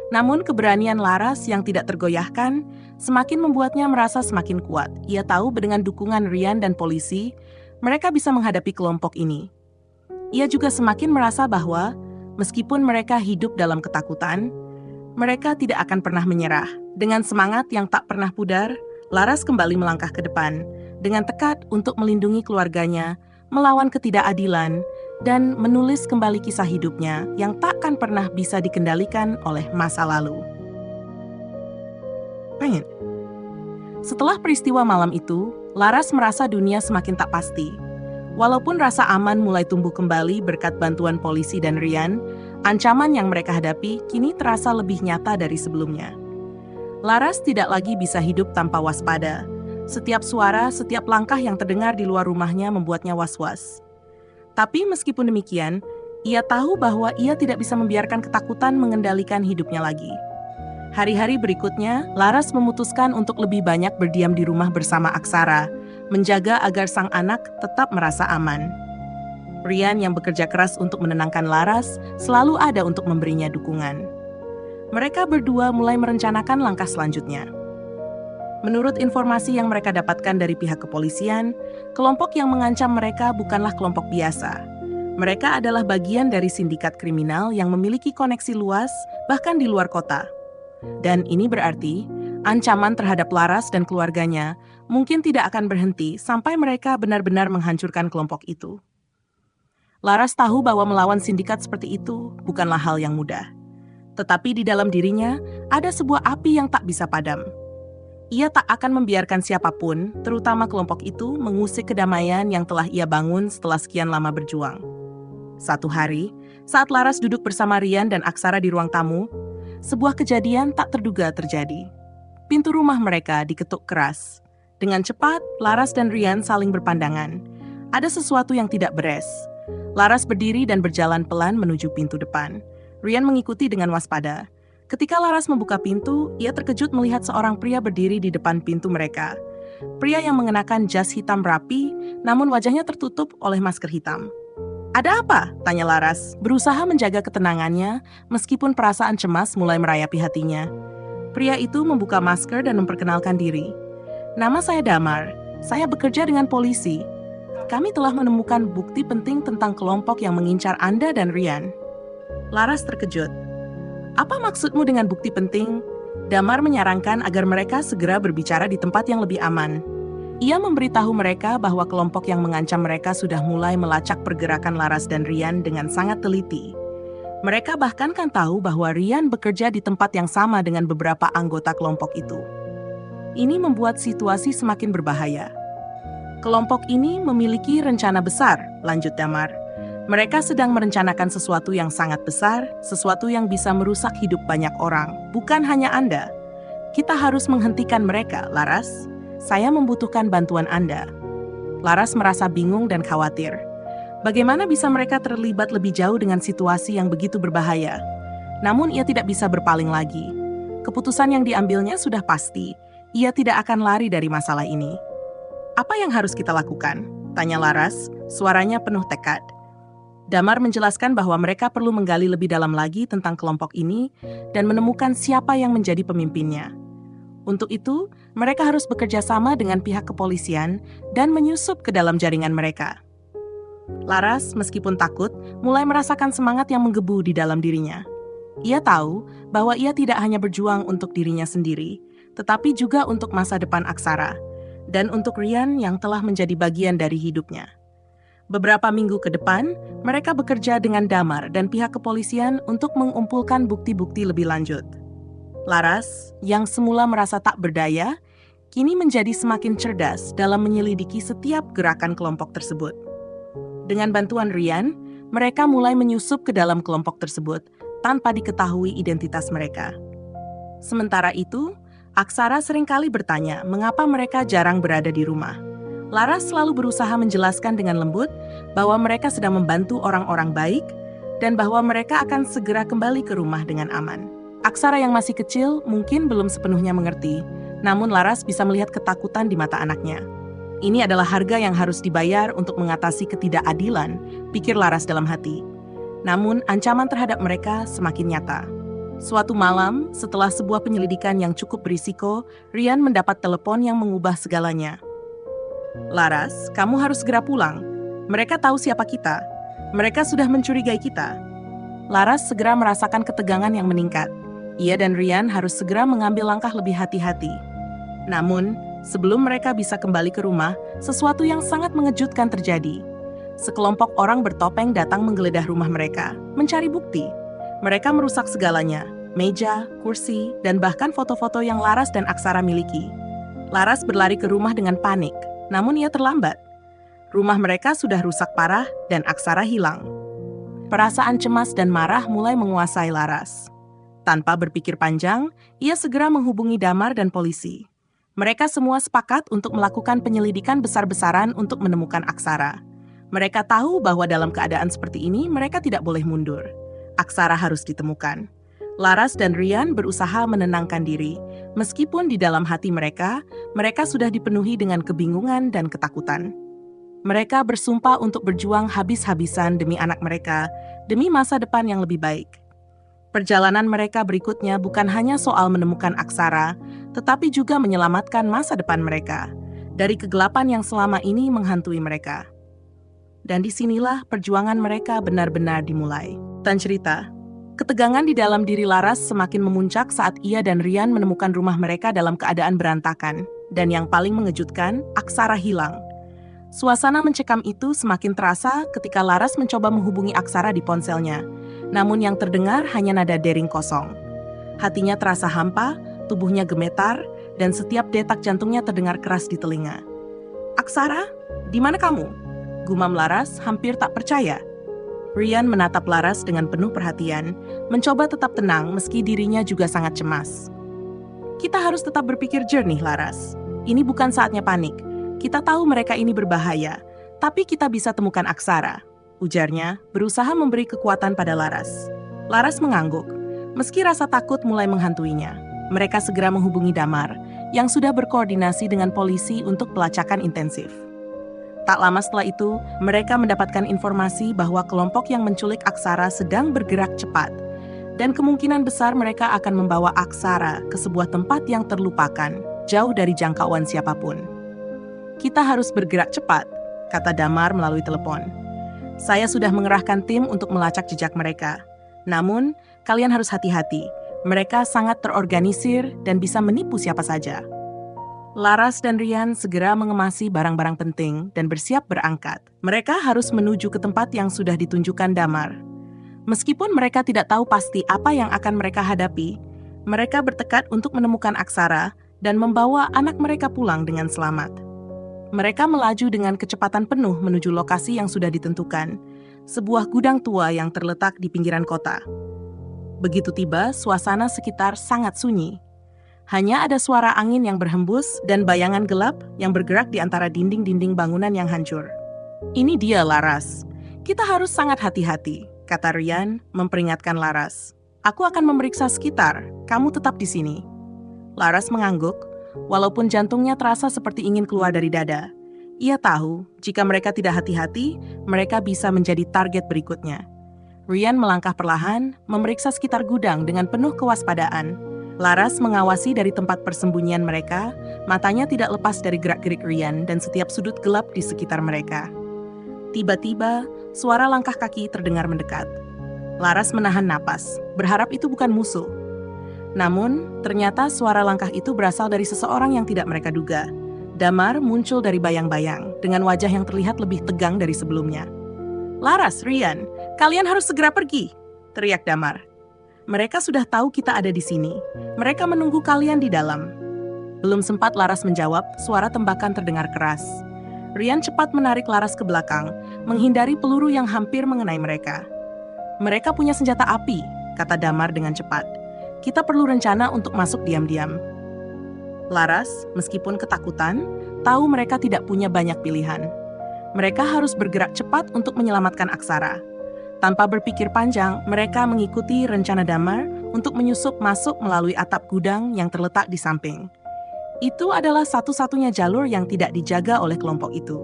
Namun keberanian Laras yang tidak tergoyahkan semakin membuatnya merasa semakin kuat. Ia tahu dengan dukungan Rian dan polisi, mereka bisa menghadapi kelompok ini. Ia juga semakin merasa bahwa meskipun mereka hidup dalam ketakutan, mereka tidak akan pernah menyerah. Dengan semangat yang tak pernah pudar, Laras kembali melangkah ke depan dengan tekad untuk melindungi keluarganya, melawan ketidakadilan, dan menulis kembali kisah hidupnya yang takkan pernah bisa dikendalikan oleh masa lalu. Setelah peristiwa malam itu, Laras merasa dunia semakin tak pasti. Walaupun rasa aman mulai tumbuh kembali berkat bantuan polisi dan Rian, ancaman yang mereka hadapi kini terasa lebih nyata dari sebelumnya. Laras tidak lagi bisa hidup tanpa waspada. Setiap suara, setiap langkah yang terdengar di luar rumahnya membuatnya was-was. Tapi meskipun demikian, ia tahu bahwa ia tidak bisa membiarkan ketakutan mengendalikan hidupnya lagi. Hari-hari berikutnya, Laras memutuskan untuk lebih banyak berdiam di rumah bersama Aksara, menjaga agar sang anak tetap merasa aman. Rian yang bekerja keras untuk menenangkan Laras, selalu ada untuk memberinya dukungan. Mereka berdua mulai merencanakan langkah selanjutnya. Menurut informasi yang mereka dapatkan dari pihak kepolisian, kelompok yang mengancam mereka bukanlah kelompok biasa. Mereka adalah bagian dari sindikat kriminal yang memiliki koneksi luas, bahkan di luar kota. Dan ini berarti, ancaman terhadap Laras dan keluarganya mungkin tidak akan berhenti sampai mereka benar-benar menghancurkan kelompok itu. Laras tahu bahwa melawan sindikat seperti itu bukanlah hal yang mudah. Tetapi di dalam dirinya, ada sebuah api yang tak bisa padam. Ia tak akan membiarkan siapapun, terutama kelompok itu, mengusik kedamaian yang telah ia bangun setelah sekian lama berjuang. Satu hari, saat Laras duduk bersama Rian dan Aksara di ruang tamu, sebuah kejadian tak terduga terjadi. Pintu rumah mereka diketuk keras. Dengan cepat, Laras dan Rian saling berpandangan. Ada sesuatu yang tidak beres. Laras berdiri dan berjalan pelan menuju pintu depan. Rian mengikuti dengan waspada. Ketika Laras membuka pintu, ia terkejut melihat seorang pria berdiri di depan pintu mereka. Pria yang mengenakan jas hitam rapi, namun wajahnya tertutup oleh masker hitam. "Ada apa?" tanya Laras, berusaha menjaga ketenangannya meskipun perasaan cemas mulai merayapi hatinya. Pria itu membuka masker dan memperkenalkan diri. "Nama saya Damar, saya bekerja dengan polisi. Kami telah menemukan bukti penting tentang kelompok yang mengincar Anda dan Rian." Laras terkejut. "Apa maksudmu dengan bukti penting?" Damar menyarankan agar mereka segera berbicara di tempat yang lebih aman. Ia memberitahu mereka bahwa kelompok yang mengancam mereka sudah mulai melacak pergerakan Laras dan Rian dengan sangat teliti. Mereka bahkan kan tahu bahwa Rian bekerja di tempat yang sama dengan beberapa anggota kelompok itu. Ini membuat situasi semakin berbahaya. "Kelompok ini memiliki rencana besar," lanjut Damar. Mereka sedang merencanakan sesuatu yang sangat besar, sesuatu yang bisa merusak hidup banyak orang, bukan hanya Anda. Kita harus menghentikan mereka, Laras. Saya membutuhkan bantuan Anda. Laras merasa bingung dan khawatir. Bagaimana bisa mereka terlibat lebih jauh dengan situasi yang begitu berbahaya? Namun ia tidak bisa berpaling lagi. Keputusan yang diambilnya sudah pasti. Ia tidak akan lari dari masalah ini. Apa yang harus kita lakukan? Tanya Laras, suaranya penuh tekad. Damar menjelaskan bahwa mereka perlu menggali lebih dalam lagi tentang kelompok ini dan menemukan siapa yang menjadi pemimpinnya. Untuk itu, mereka harus bekerja sama dengan pihak kepolisian dan menyusup ke dalam jaringan mereka. Laras, meskipun takut, mulai merasakan semangat yang menggebu di dalam dirinya. Ia tahu bahwa ia tidak hanya berjuang untuk dirinya sendiri, tetapi juga untuk masa depan Aksara, dan untuk Rian yang telah menjadi bagian dari hidupnya. Beberapa minggu ke depan, mereka bekerja dengan Damar dan pihak kepolisian untuk mengumpulkan bukti-bukti lebih lanjut. Laras, yang semula merasa tak berdaya, kini menjadi semakin cerdas dalam menyelidiki setiap gerakan kelompok tersebut. Dengan bantuan Rian, mereka mulai menyusup ke dalam kelompok tersebut tanpa diketahui identitas mereka. Sementara itu, Aksara seringkali bertanya mengapa mereka jarang berada di rumah. Laras selalu berusaha menjelaskan dengan lembut bahwa mereka sedang membantu orang-orang baik dan bahwa mereka akan segera kembali ke rumah dengan aman. Aksara yang masih kecil mungkin belum sepenuhnya mengerti, namun Laras bisa melihat ketakutan di mata anaknya. Ini adalah harga yang harus dibayar untuk mengatasi ketidakadilan, pikir Laras dalam hati. Namun ancaman terhadap mereka semakin nyata. Suatu malam, setelah sebuah penyelidikan yang cukup berisiko, Rian mendapat telepon yang mengubah segalanya. Laras, kamu harus segera pulang. Mereka tahu siapa kita. Mereka sudah mencurigai kita. Laras segera merasakan ketegangan yang meningkat. Ia dan Rian harus segera mengambil langkah lebih hati-hati. Namun, sebelum mereka bisa kembali ke rumah, sesuatu yang sangat mengejutkan terjadi. Sekelompok orang bertopeng datang menggeledah rumah mereka, mencari bukti. Mereka merusak segalanya, meja, kursi, dan bahkan foto-foto yang Laras dan Aksara miliki. Laras berlari ke rumah dengan panik. Namun ia terlambat. Rumah mereka sudah rusak parah dan Aksara hilang. Perasaan cemas dan marah mulai menguasai Laras. Tanpa berpikir panjang, ia segera menghubungi Damar dan polisi. Mereka semua sepakat untuk melakukan penyelidikan besar-besaran untuk menemukan Aksara. Mereka tahu bahwa dalam keadaan seperti ini mereka tidak boleh mundur. Aksara harus ditemukan. Laras dan Rian berusaha menenangkan diri, meskipun di dalam hati mereka sudah dipenuhi dengan kebingungan dan ketakutan. Mereka bersumpah untuk berjuang habis-habisan demi anak mereka, demi masa depan yang lebih baik. Perjalanan mereka berikutnya bukan hanya soal menemukan Aksara, tetapi juga menyelamatkan masa depan mereka dari kegelapan yang selama ini menghantui mereka. Dan disinilah perjuangan mereka benar-benar dimulai. Tan cerita. Ketegangan di dalam diri Laras semakin memuncak saat ia dan Rian menemukan rumah mereka dalam keadaan berantakan. Dan yang paling mengejutkan, Aksara hilang. Suasana mencekam itu semakin terasa ketika Laras mencoba menghubungi Aksara di ponselnya. Namun yang terdengar hanya nada dering kosong. Hatinya terasa hampa, tubuhnya gemetar, dan setiap detak jantungnya terdengar keras di telinga. Aksara, di mana kamu? Gumam Laras hampir tak percaya. Rian menatap Laras dengan penuh perhatian, mencoba tetap tenang meski dirinya juga sangat cemas. Kita harus tetap berpikir jernih, Laras. Ini bukan saatnya panik. Kita tahu mereka ini berbahaya, tapi kita bisa temukan Aksara, ujarnya, berusaha memberi kekuatan pada Laras. Laras mengangguk, meski rasa takut mulai menghantuinya. Mereka segera menghubungi Damar, yang sudah berkoordinasi dengan polisi untuk pelacakan intensif. Tak lama setelah itu, mereka mendapatkan informasi bahwa kelompok yang menculik Aksara sedang bergerak cepat, dan kemungkinan besar mereka akan membawa Aksara ke sebuah tempat yang terlupakan, jauh dari jangkauan siapapun. Kita harus bergerak cepat, kata Damar melalui telepon. Saya sudah mengerahkan tim untuk melacak jejak mereka. Namun, kalian harus hati-hati. Mereka sangat terorganisir dan bisa menipu siapa saja. Laras dan Rian segera mengemasi barang-barang penting dan bersiap berangkat. Mereka harus menuju ke tempat yang sudah ditunjukkan Damar. Meskipun mereka tidak tahu pasti apa yang akan mereka hadapi, mereka bertekad untuk menemukan Aksara dan membawa anak mereka pulang dengan selamat. Mereka melaju dengan kecepatan penuh menuju lokasi yang sudah ditentukan, sebuah gudang tua yang terletak di pinggiran kota. Begitu tiba, suasana sekitar sangat sunyi. Hanya ada suara angin yang berhembus dan bayangan gelap yang bergerak di antara dinding-dinding bangunan yang hancur. "Ini dia, Laras. Kita harus sangat hati-hati," kata Ryan memperingatkan Laras. "Aku akan memeriksa sekitar, kamu tetap di sini." Laras mengangguk, walaupun jantungnya terasa seperti ingin keluar dari dada. Ia tahu, jika mereka tidak hati-hati, mereka bisa menjadi target berikutnya. Ryan melangkah perlahan, memeriksa sekitar gudang dengan penuh kewaspadaan. Laras mengawasi dari tempat persembunyian mereka, matanya tidak lepas dari gerak-gerik Ryan dan setiap sudut gelap di sekitar mereka. Tiba-tiba, suara langkah kaki terdengar mendekat. Laras menahan napas, berharap itu bukan musuh. Namun, ternyata suara langkah itu berasal dari seseorang yang tidak mereka duga. Damar muncul dari bayang-bayang, dengan wajah yang terlihat lebih tegang dari sebelumnya. "Laras, Ryan, kalian harus segera pergi," teriak Damar. "Mereka sudah tahu kita ada di sini. Mereka menunggu kalian di dalam." Belum sempat Laras menjawab, suara tembakan terdengar keras. Ryan cepat menarik Laras ke belakang, menghindari peluru yang hampir mengenai mereka. "Mereka punya senjata api," kata Damar dengan cepat. "Kita perlu rencana untuk masuk diam-diam." Laras, meskipun ketakutan, tahu mereka tidak punya banyak pilihan. Mereka harus bergerak cepat untuk menyelamatkan Aksara. Tanpa berpikir panjang, mereka mengikuti rencana Damar untuk menyusup masuk melalui atap gudang yang terletak di samping. Itu adalah satu-satunya jalur yang tidak dijaga oleh kelompok itu.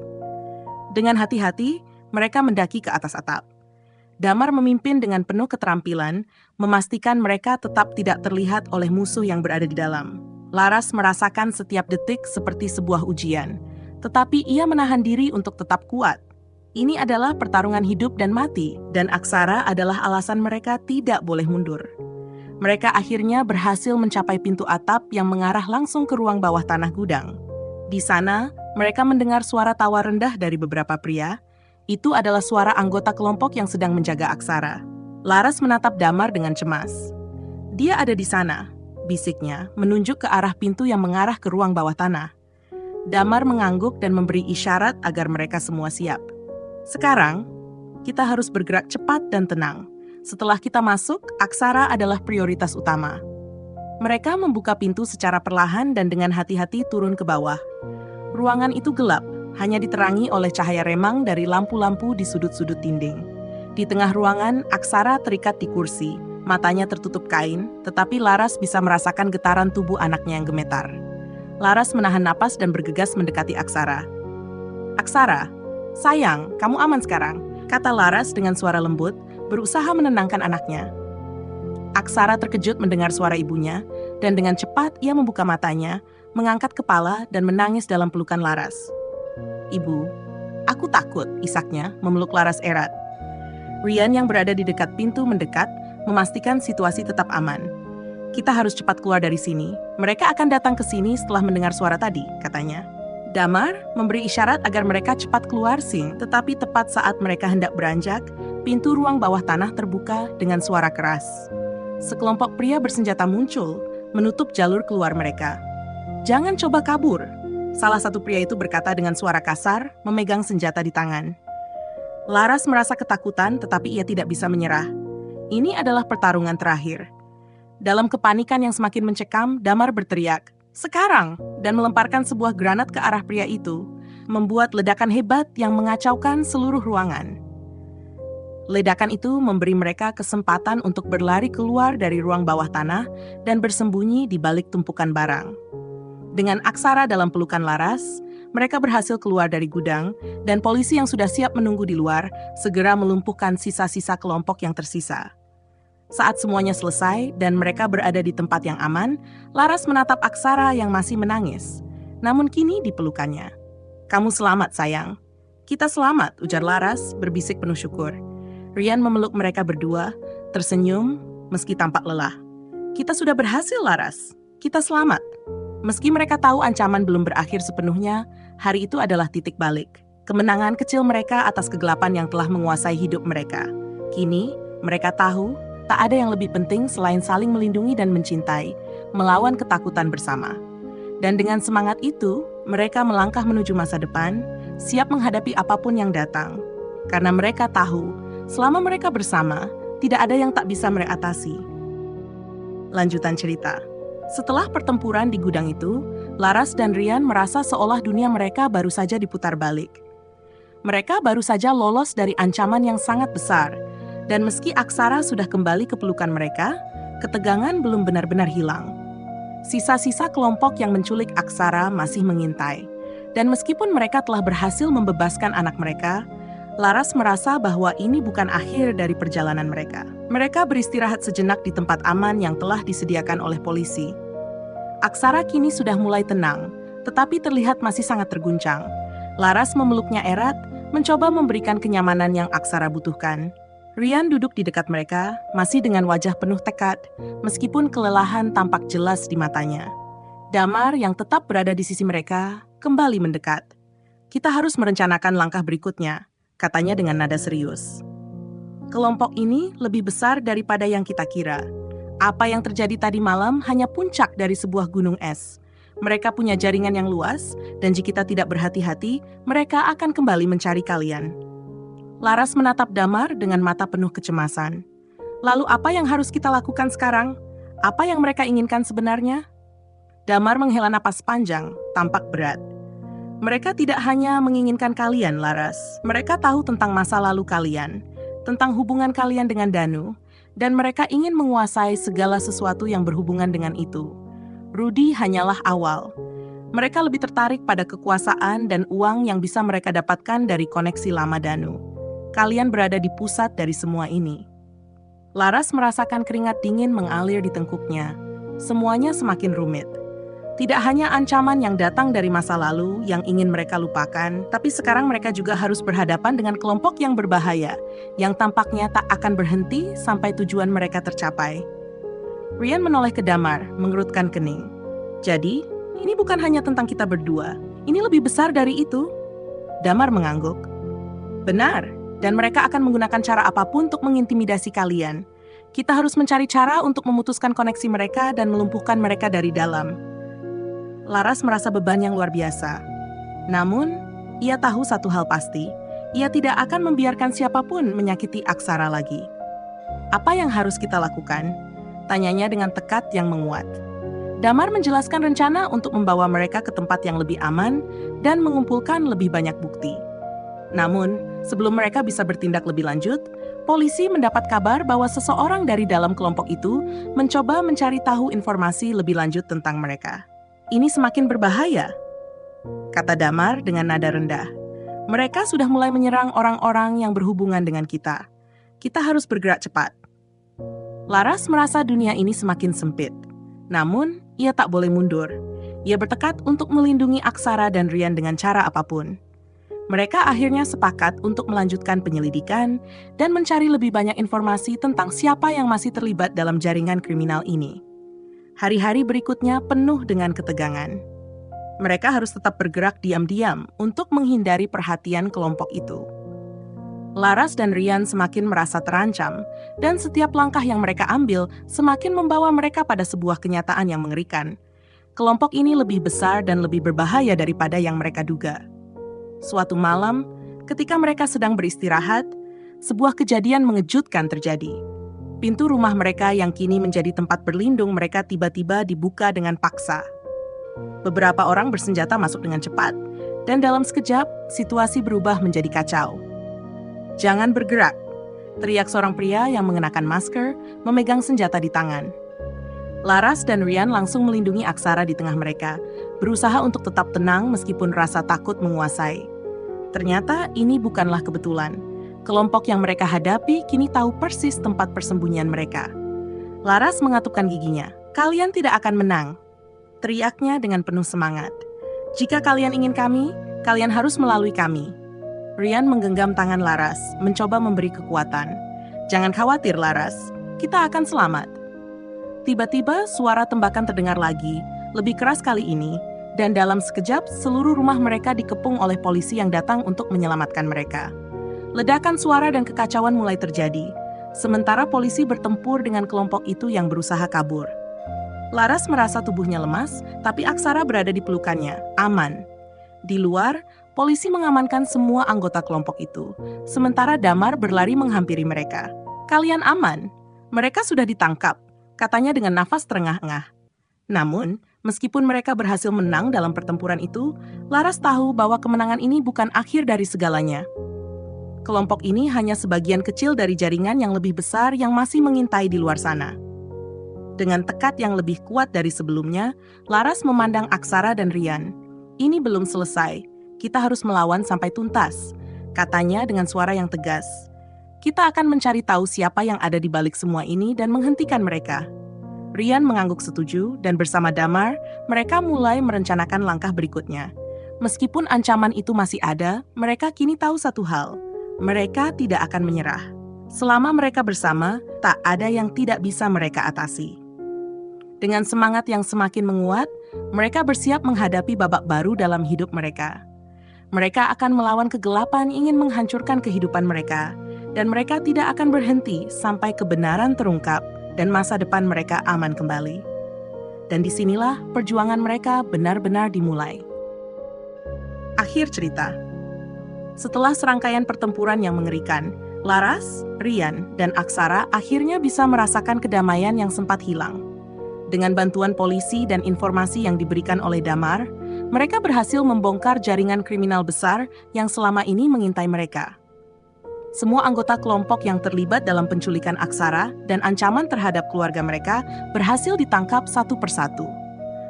Dengan hati-hati, mereka mendaki ke atas atap. Damar memimpin dengan penuh keterampilan, memastikan mereka tetap tidak terlihat oleh musuh yang berada di dalam. Laras merasakan setiap detik seperti sebuah ujian, tetapi ia menahan diri untuk tetap kuat. Ini adalah pertarungan hidup dan mati, dan Aksara adalah alasan mereka tidak boleh mundur. Mereka akhirnya berhasil mencapai pintu atap yang mengarah langsung ke ruang bawah tanah gudang. Di sana, mereka mendengar suara tawa rendah dari beberapa pria. Itu adalah suara anggota kelompok yang sedang menjaga Aksara. Laras menatap Damar dengan cemas. "Dia ada di sana," bisiknya, menunjuk ke arah pintu yang mengarah ke ruang bawah tanah. Damar mengangguk dan memberi isyarat agar mereka semua siap. "Sekarang, kita harus bergerak cepat dan tenang. Setelah kita masuk, Aksara adalah prioritas utama." Mereka membuka pintu secara perlahan dan dengan hati-hati turun ke bawah. Ruangan itu gelap, hanya diterangi oleh cahaya remang dari lampu-lampu di sudut-sudut dinding. Di tengah ruangan, Aksara terikat di kursi. Matanya tertutup kain, tetapi Laras bisa merasakan getaran tubuh anaknya yang gemetar. Laras menahan napas dan bergegas mendekati Aksara. "Aksara, sayang, kamu aman sekarang," kata Laras dengan suara lembut, berusaha menenangkan anaknya. Aksara terkejut mendengar suara ibunya, dan dengan cepat ia membuka matanya, mengangkat kepala dan menangis dalam pelukan Laras. "Ibu, aku takut," isaknya, memeluk Laras erat. Ryan yang berada di dekat pintu mendekat, memastikan situasi tetap aman. "Kita harus cepat keluar dari sini. Mereka akan datang ke sini setelah mendengar suara tadi," katanya. Damar memberi isyarat agar mereka cepat keluar tetapi tepat saat mereka hendak beranjak, pintu ruang bawah tanah terbuka dengan suara keras. Sekelompok pria bersenjata muncul, menutup jalur keluar mereka. "Jangan coba kabur," salah satu pria itu berkata dengan suara kasar, memegang senjata di tangan. Laras merasa ketakutan tetapi ia tidak bisa menyerah. Ini adalah pertarungan terakhir. Dalam kepanikan yang semakin mencekam, Damar berteriak, "Sekarang!" dan melemparkan sebuah granat ke arah pria itu, membuat ledakan hebat yang mengacaukan seluruh ruangan. Ledakan itu memberi mereka kesempatan untuk berlari keluar dari ruang bawah tanah dan bersembunyi di balik tumpukan barang. Dengan Aksara dalam pelukan Laras, mereka berhasil keluar dari gudang, dan polisi yang sudah siap menunggu di luar segera melumpuhkan sisa-sisa kelompok yang tersisa. Saat semuanya selesai dan mereka berada di tempat yang aman, Laras menatap Aksara yang masih menangis, namun kini di pelukannya. "Kamu selamat, sayang." "Kita selamat," ujar Laras, berbisik penuh syukur. Ryan memeluk mereka berdua, tersenyum meski tampak lelah. "Kita sudah berhasil, Laras. Kita selamat." Meski mereka tahu ancaman belum berakhir sepenuhnya, hari itu adalah titik balik. Kemenangan kecil mereka atas kegelapan yang telah menguasai hidup mereka. Kini, mereka tahu tak ada yang lebih penting selain saling melindungi dan mencintai, melawan ketakutan bersama. Dan dengan semangat itu, mereka melangkah menuju masa depan, siap menghadapi apapun yang datang. Karena mereka tahu Selama mereka bersama, tidak ada yang tak bisa mereka atasi. Lanjutan cerita. Setelah pertempuran di gudang itu, Laras dan Ryan merasa seolah dunia mereka baru saja diputar balik. Mereka baru saja lolos dari ancaman yang sangat besar, dan meski Aksara sudah kembali ke pelukan mereka, ketegangan belum benar-benar hilang. Sisa-sisa kelompok yang menculik Aksara masih mengintai, dan meskipun mereka telah berhasil membebaskan anak mereka, Laras merasa bahwa ini bukan akhir dari perjalanan mereka. Mereka beristirahat sejenak di tempat aman yang telah disediakan oleh polisi. Aksara kini sudah mulai tenang, tetapi terlihat masih sangat terguncang. Laras memeluknya erat, mencoba memberikan kenyamanan yang Aksara butuhkan. Ryan duduk di dekat mereka, masih dengan wajah penuh tekad, meskipun kelelahan tampak jelas di matanya. Damar yang tetap berada di sisi mereka, kembali mendekat. "Kita harus merencanakan langkah berikutnya," katanya dengan nada serius. "Kelompok ini lebih besar daripada yang kita kira. Apa yang terjadi tadi malam hanya puncak dari sebuah gunung es. Mereka punya jaringan yang luas, dan jika kita tidak berhati-hati, mereka akan kembali mencari kalian." Laras menatap Damar dengan mata penuh kecemasan. "Lalu apa yang harus kita lakukan sekarang? Apa yang mereka inginkan sebenarnya?" Damar menghela napas panjang, tampak berat. "Mereka tidak hanya menginginkan kalian, Laras. Mereka tahu tentang masa lalu kalian, tentang hubungan kalian dengan Danu, dan mereka ingin menguasai segala sesuatu yang berhubungan dengan itu. Rudy hanyalah awal. Mereka lebih tertarik pada kekuasaan dan uang yang bisa mereka dapatkan dari koneksi lama Danu. Kalian berada di pusat dari semua ini." Laras merasakan keringat dingin mengalir di tengkuknya. Semuanya semakin rumit. Tidak hanya ancaman yang datang dari masa lalu yang ingin mereka lupakan, tapi sekarang mereka juga harus berhadapan dengan kelompok yang berbahaya, yang tampaknya tak akan berhenti sampai tujuan mereka tercapai. Ryan menoleh ke Damar, mengerutkan kening. "Jadi, ini bukan hanya tentang kita berdua. Ini lebih besar dari itu." Damar mengangguk. "Benar, dan mereka akan menggunakan cara apapun untuk mengintimidasi kalian. Kita harus mencari cara untuk memutuskan koneksi mereka dan melumpuhkan mereka dari dalam." Laras merasa beban yang luar biasa. Namun, ia tahu satu hal pasti, ia tidak akan membiarkan siapapun menyakiti Aksara lagi. "Apa yang harus kita lakukan?" tanyanya dengan tekad yang menguat. Damar menjelaskan rencana untuk membawa mereka ke tempat yang lebih aman dan mengumpulkan lebih banyak bukti. Namun, sebelum mereka bisa bertindak lebih lanjut, polisi mendapat kabar bahwa seseorang dari dalam kelompok itu mencoba mencari tahu informasi lebih lanjut tentang mereka. "Ini semakin berbahaya," kata Damar dengan nada rendah. "Mereka sudah mulai menyerang orang-orang yang berhubungan dengan kita. Kita harus bergerak cepat." Laras merasa dunia ini semakin sempit. Namun, ia tak boleh mundur. Ia bertekad untuk melindungi Aksara dan Ryan dengan cara apapun. Mereka akhirnya sepakat untuk melanjutkan penyelidikan dan mencari lebih banyak informasi tentang siapa yang masih terlibat dalam jaringan kriminal ini. Hari-hari berikutnya penuh dengan ketegangan. Mereka harus tetap bergerak diam-diam untuk menghindari perhatian kelompok itu. Laras dan Ryan semakin merasa terancam, dan setiap langkah yang mereka ambil semakin membawa mereka pada sebuah kenyataan yang mengerikan. Kelompok ini lebih besar dan lebih berbahaya daripada yang mereka duga. Suatu malam, ketika mereka sedang beristirahat, sebuah kejadian mengejutkan terjadi. Pintu rumah mereka yang kini menjadi tempat berlindung mereka tiba-tiba dibuka dengan paksa. Beberapa orang bersenjata masuk dengan cepat, dan dalam sekejap, situasi berubah menjadi kacau. "Jangan bergerak," teriak seorang pria yang mengenakan masker, memegang senjata di tangan. Laras dan Ryan langsung melindungi Aksara di tengah mereka, berusaha untuk tetap tenang meskipun rasa takut menguasai. Ternyata ini bukanlah kebetulan. Kelompok yang mereka hadapi kini tahu persis tempat persembunyian mereka. Laras mengatupkan giginya. "Kalian tidak akan menang," teriaknya dengan penuh semangat. "Jika kalian ingin kami, kalian harus melalui kami." Ryan menggenggam tangan Laras, mencoba memberi kekuatan. "Jangan khawatir, Laras. Kita akan selamat." Tiba-tiba suara tembakan terdengar lagi, lebih keras kali ini, dan dalam sekejap seluruh rumah mereka dikepung oleh polisi yang datang untuk menyelamatkan mereka. Ledakan suara dan kekacauan mulai terjadi, sementara polisi bertempur dengan kelompok itu yang berusaha kabur. Laras merasa tubuhnya lemas, tapi Aksara berada di pelukannya, aman. Di luar, Polisi mengamankan semua anggota kelompok itu, sementara Damar berlari menghampiri mereka. "Kalian aman? Mereka sudah ditangkap," katanya dengan nafas terengah-engah. Namun, meskipun mereka berhasil menang dalam pertempuran itu, Laras tahu bahwa kemenangan ini bukan akhir dari segalanya. Kelompok ini hanya sebagian kecil dari jaringan yang lebih besar yang masih mengintai di luar sana. Dengan tekad yang lebih kuat dari sebelumnya, Laras memandang Aksara dan Rian. "Ini belum selesai. Kita harus melawan sampai tuntas," katanya dengan suara yang tegas. "Kita akan mencari tahu siapa yang ada di balik semua ini dan menghentikan mereka." Rian mengangguk setuju dan bersama Damar, mereka mulai merencanakan langkah berikutnya. Meskipun ancaman itu masih ada, mereka kini tahu satu hal. Mereka tidak akan menyerah. Selama mereka bersama, tak ada yang tidak bisa mereka atasi. Dengan semangat yang semakin menguat, mereka bersiap menghadapi babak baru dalam hidup mereka. Mereka akan melawan kegelapan ingin menghancurkan kehidupan mereka, dan mereka tidak akan berhenti sampai kebenaran terungkap dan masa depan mereka aman kembali. Dan disinilah perjuangan mereka benar-benar dimulai. Akhir cerita. Setelah serangkaian pertempuran yang mengerikan, Laras, Rian, dan Aksara akhirnya bisa merasakan kedamaian yang sempat hilang. Dengan bantuan polisi dan informasi yang diberikan oleh Damar, mereka berhasil membongkar jaringan kriminal besar yang selama ini mengintai mereka. Semua anggota kelompok yang terlibat dalam penculikan Aksara dan ancaman terhadap keluarga mereka berhasil ditangkap satu persatu.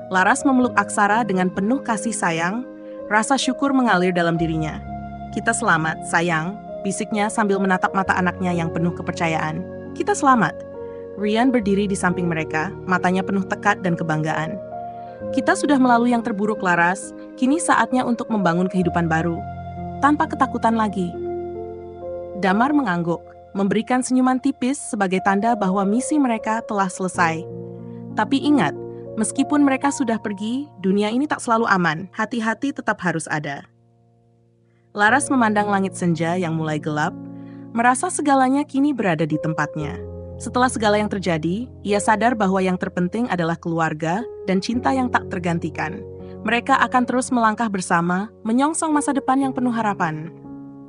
Laras memeluk Aksara dengan penuh kasih sayang, rasa syukur mengalir dalam dirinya. "Kita selamat, sayang," bisiknya sambil menatap mata anaknya yang penuh kepercayaan. "Kita selamat." Rian berdiri di samping mereka, matanya penuh tekad dan kebanggaan. "Kita sudah melalui yang terburuk, Laras. Kini saatnya untuk membangun kehidupan baru, tanpa ketakutan lagi." Damar mengangguk, memberikan senyuman tipis sebagai tanda bahwa misi mereka telah selesai. Tapi ingat, meskipun mereka sudah pergi, dunia ini tak selalu aman. Hati-hati tetap harus ada. Laras memandang langit senja yang mulai gelap, merasa segalanya kini berada di tempatnya. Setelah segala yang terjadi, ia sadar bahwa yang terpenting adalah keluarga dan cinta yang tak tergantikan. Mereka akan terus melangkah bersama, menyongsong masa depan yang penuh harapan.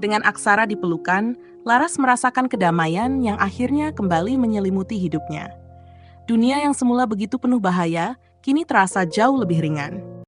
Dengan Aksara di pelukan, Laras merasakan kedamaian yang akhirnya kembali menyelimuti hidupnya. Dunia yang semula begitu penuh bahaya, kini terasa jauh lebih ringan.